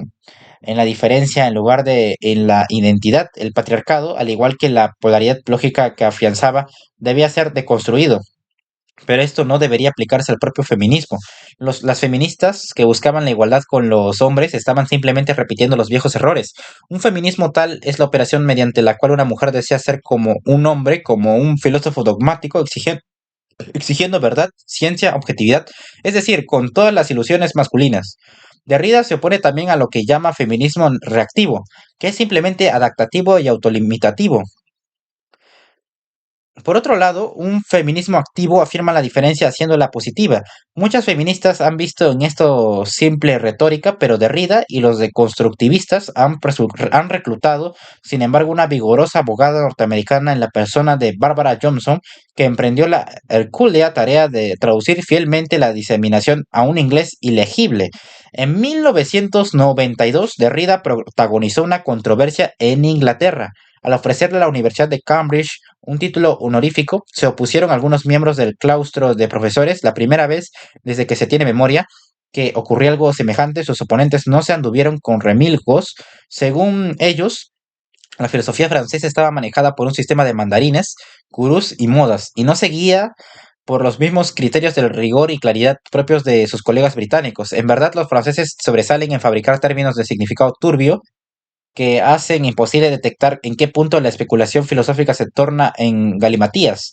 en la diferencia en lugar de en la identidad. El patriarcado, al igual que la polaridad lógica que afianzaba, debía ser deconstruido. Pero esto no debería aplicarse al propio feminismo. Las feministas que buscaban la igualdad con los hombres estaban simplemente repitiendo los viejos errores. Un feminismo tal es la operación mediante la cual una mujer desea ser como un hombre, como un filósofo dogmático, exigiendo verdad, ciencia, objetividad, es decir, con todas las ilusiones masculinas. Derrida se opone también a lo que llama feminismo reactivo, que es simplemente adaptativo y autolimitativo. Por otro lado, un feminismo activo afirma la diferencia haciéndola positiva. Muchas feministas han visto en esto simple retórica, pero Derrida y los deconstructivistas han reclutado, sin embargo, una vigorosa abogada norteamericana en la persona de Barbara Johnson, que emprendió la hercúlea tarea de traducir fielmente la diseminación a un inglés ilegible. En 1992, Derrida protagonizó una controversia en Inglaterra. Al ofrecerle a la Universidad de Cambridge un título honorífico, se opusieron algunos miembros del claustro de profesores. La primera vez desde que se tiene memoria que ocurrió algo semejante, sus oponentes no se anduvieron con remilgos. Según ellos, la filosofía francesa estaba manejada por un sistema de mandarines, gurús y modas, y no seguía por los mismos criterios del rigor y claridad propios de sus colegas británicos. En verdad, los franceses sobresalen en fabricar términos de significado turbio que hacen imposible detectar en qué punto la especulación filosófica se torna en galimatías.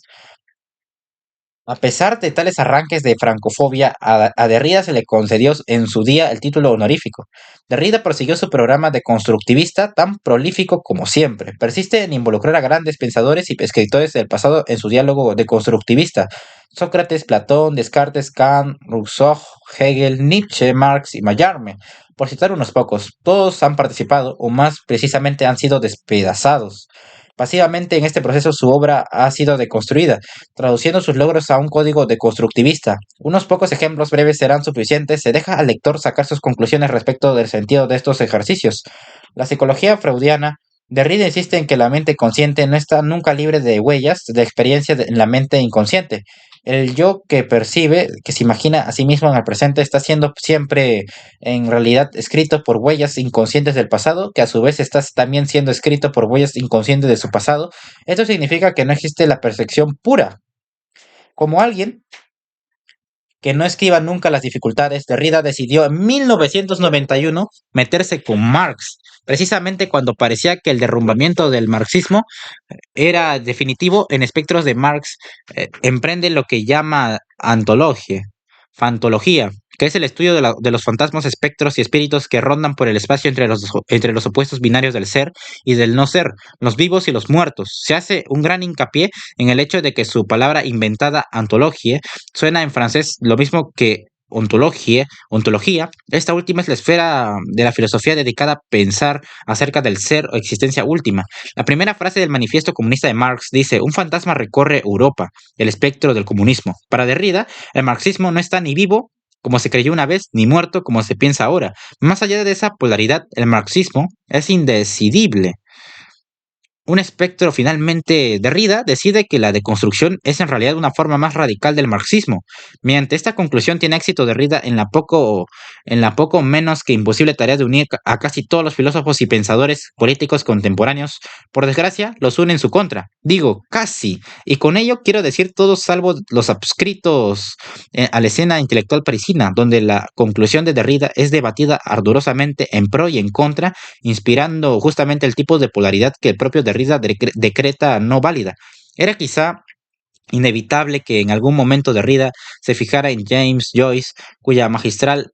A pesar de tales arranques de francofobia, a Derrida se le concedió en su día el título honorífico. Derrida prosiguió su programa de constructivista tan prolífico como siempre. Persiste en involucrar a grandes pensadores y escritores del pasado en su diálogo de constructivista. Sócrates, Platón, Descartes, Kant, Rousseau, Hegel, Nietzsche, Marx y Mallarmé, por citar unos pocos. Todos han participado, o más precisamente han sido despedazados. Pasivamente en este proceso su obra ha sido deconstruida, traduciendo sus logros a un código deconstructivista. Unos pocos ejemplos breves serán suficientes. Se deja al lector sacar sus conclusiones respecto del sentido de estos ejercicios. La psicología freudiana. Derrida insiste en que la mente consciente no está nunca libre de huellas de experiencia en la mente inconsciente. El yo que percibe, que se imagina a sí mismo en el presente, está siendo siempre en realidad escrito por huellas inconscientes del pasado, que a su vez está también siendo escrito por huellas inconscientes de su pasado. Esto significa que no existe la percepción pura. Como alguien que no esquiva nunca las dificultades, Derrida decidió en 1991 meterse con Marx, precisamente cuando parecía que el derrumbamiento del marxismo era definitivo. En espectros de Marx, emprende lo que llama fantología, que es el estudio de los fantasmas, espectros y espíritus que rondan por el espacio entre los opuestos binarios del ser y del no ser, los vivos y los muertos. Se hace un gran hincapié en el hecho de que su palabra inventada, antología, suena en francés lo mismo que ontología. Esta última es la esfera de la filosofía dedicada a pensar acerca del ser o existencia última. La primera frase del manifiesto comunista de Marx dice: un fantasma recorre Europa, el espectro del comunismo. Para Derrida, el marxismo no está ni vivo, como se creyó una vez, ni muerto, como se piensa ahora. Más allá de esa polaridad, el marxismo es indecidible. Un espectro finalmente. Derrida decide que la deconstrucción es en realidad una forma más radical del marxismo. Mediante esta conclusión tiene éxito Derrida en la poco menos que imposible tarea de unir a casi todos los filósofos y pensadores políticos contemporáneos. Por desgracia, los une en su contra. Digo, casi. Y con ello quiero decir todos salvo los adscritos a la escena intelectual parisina, donde la conclusión de Derrida es debatida ardorosamente en pro y en contra, inspirando justamente el tipo de polaridad que el propio Derrida decreta no válida. Era quizá inevitable que en algún momento Derrida se fijara en James Joyce, cuya magistral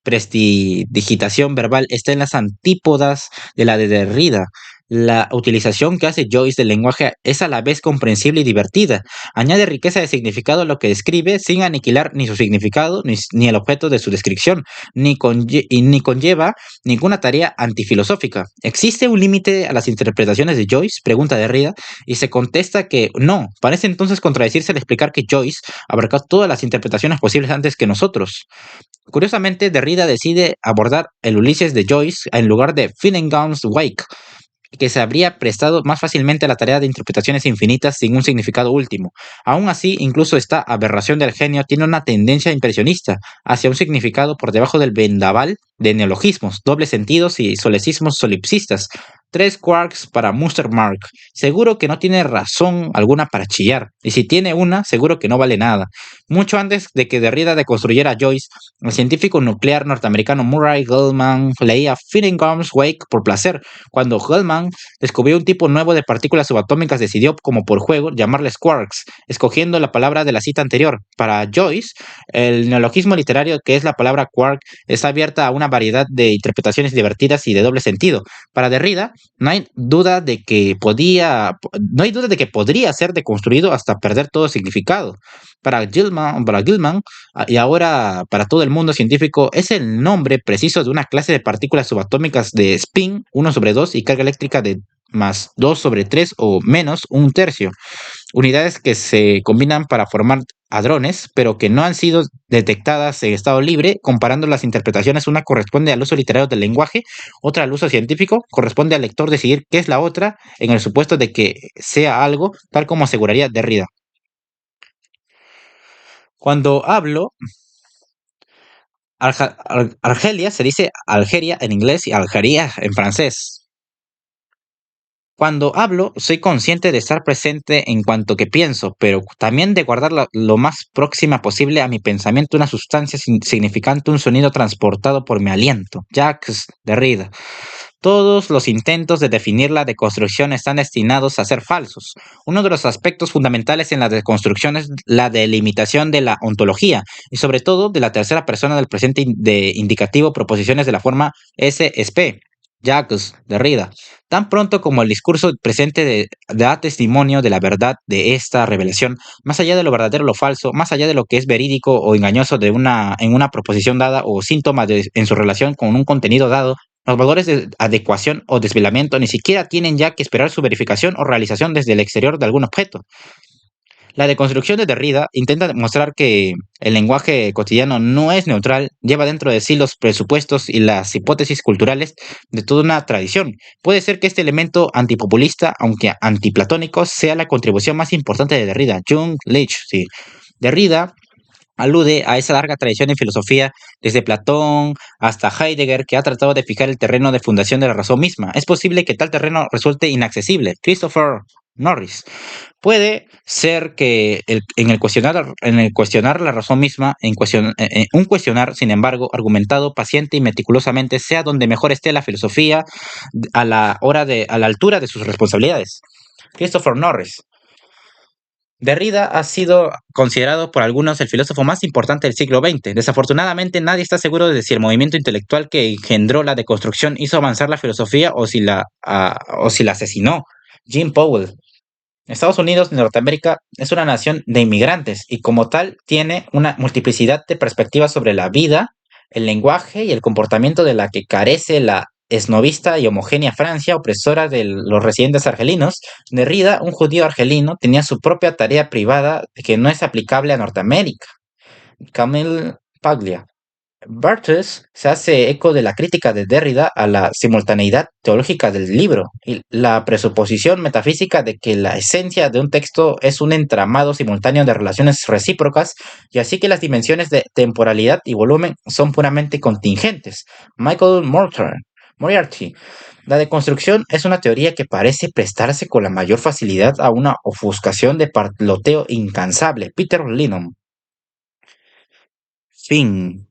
prestidigitación verbal está en las antípodas de la de Derrida. La utilización que hace Joyce del lenguaje es a la vez comprensible y divertida. Añade riqueza de significado a lo que describe sin aniquilar ni su significado ni el objeto de su descripción, ni conlleva ninguna tarea antifilosófica. ¿Existe un límite a las interpretaciones de Joyce?, pregunta Derrida, y se contesta que no. Parece entonces contradecirse al explicar que Joyce abarcó todas las interpretaciones posibles antes que nosotros. Curiosamente, Derrida decide abordar el Ulises de Joyce en lugar de Finnegans Wake, que se habría prestado más fácilmente a la tarea de interpretaciones infinitas sin un significado último. Aún así, incluso esta aberración del genio tiene una tendencia impresionista hacia un significado por debajo del vendaval de neologismos, dobles sentidos y solecismos solipsistas. 3 quarks para Mustermark. Seguro que no tiene razón alguna para chillar, y si tiene una, seguro que no vale nada. Mucho antes de que Derrida deconstruyera a Joyce, el científico nuclear norteamericano Murray Gell-Mann leía Finnegans Wake por placer. Cuando Gell-Mann descubrió un tipo nuevo de partículas subatómicas, decidió, como por juego, llamarles quarks, escogiendo la palabra de la cita anterior. Para Joyce, el neologismo literario que es la palabra quark está abierta a una variedad de interpretaciones divertidas y de doble sentido. Para Derrida, no hay duda de que no hay duda de que podría ser deconstruido hasta perder todo significado. Para Gilman, y ahora para todo el mundo científico, es el nombre preciso de una clase de partículas subatómicas de spin 1/2 y carga eléctrica de más 2/3 o menos un tercio, unidades que se combinan para formar hadrones, pero que no han sido detectadas en estado libre. Comparando las interpretaciones, una corresponde al uso literario del lenguaje, otra al uso científico. Corresponde al lector decidir qué es la otra, en el supuesto de que sea algo, tal como aseguraría Derrida. Cuando hablo, Argelia se dice Algeria en inglés y Algeria en francés. Cuando hablo, soy consciente de estar presente en cuanto que pienso, pero también de guardar lo más próxima posible a mi pensamiento una sustancia significante, un sonido transportado por mi aliento. Jacques Derrida. Todos los intentos de definir la deconstrucción están destinados a ser falsos. Uno de los aspectos fundamentales en la deconstrucción es la delimitación de la ontología y sobre todo de la tercera persona del presente de indicativo proposiciones de la forma SSP. Jacques Derrida. Tan pronto como el discurso presente da testimonio de la verdad de esta revelación, más allá de lo verdadero o lo falso, más allá de lo que es verídico o engañoso en una proposición dada o síntoma en su relación con un contenido dado, los valores de adecuación o desvelamiento ni siquiera tienen ya que esperar su verificación o realización desde el exterior de algún objeto. La deconstrucción de Derrida intenta demostrar que el lenguaje cotidiano no es neutral, lleva dentro de sí los presupuestos y las hipótesis culturales de toda una tradición. Puede ser que este elemento antipopulista, aunque antiplatónico, sea la contribución más importante de Derrida. Jung Leach, sí. Derrida alude a esa larga tradición en filosofía, desde Platón hasta Heidegger, que ha tratado de fijar el terreno de fundación de la razón misma. Es posible que tal terreno resulte inaccesible. Christopher Norris. Puede ser que en el cuestionar la razón misma, un cuestionar, sin embargo, argumentado, paciente y meticulosamente, sea donde mejor esté la filosofía a la altura de sus responsabilidades. Christopher Norris. Derrida ha sido considerado por algunos el filósofo más importante del siglo XX. Desafortunadamente, nadie está seguro de si el movimiento intelectual que engendró la deconstrucción hizo avanzar la filosofía o si la asesinó. Jim Powell. Estados Unidos de Norteamérica es una nación de inmigrantes y como tal tiene una multiplicidad de perspectivas sobre la vida, el lenguaje y el comportamiento de la que carece la esnovista y homogénea Francia, opresora de los residentes argelinos. Derrida, un judío argelino, tenía su propia tarea privada que no es aplicable a Norteamérica. Camille Paglia. Barthes se hace eco de la crítica de Derrida a la simultaneidad teológica del libro y la presuposición metafísica de que la esencia de un texto es un entramado simultáneo de relaciones recíprocas y así que las dimensiones de temporalidad y volumen son puramente contingentes. Michael Moriarty. La deconstrucción es una teoría que parece prestarse con la mayor facilidad a una ofuscación de parloteo incansable. Peter Linnon. Fin.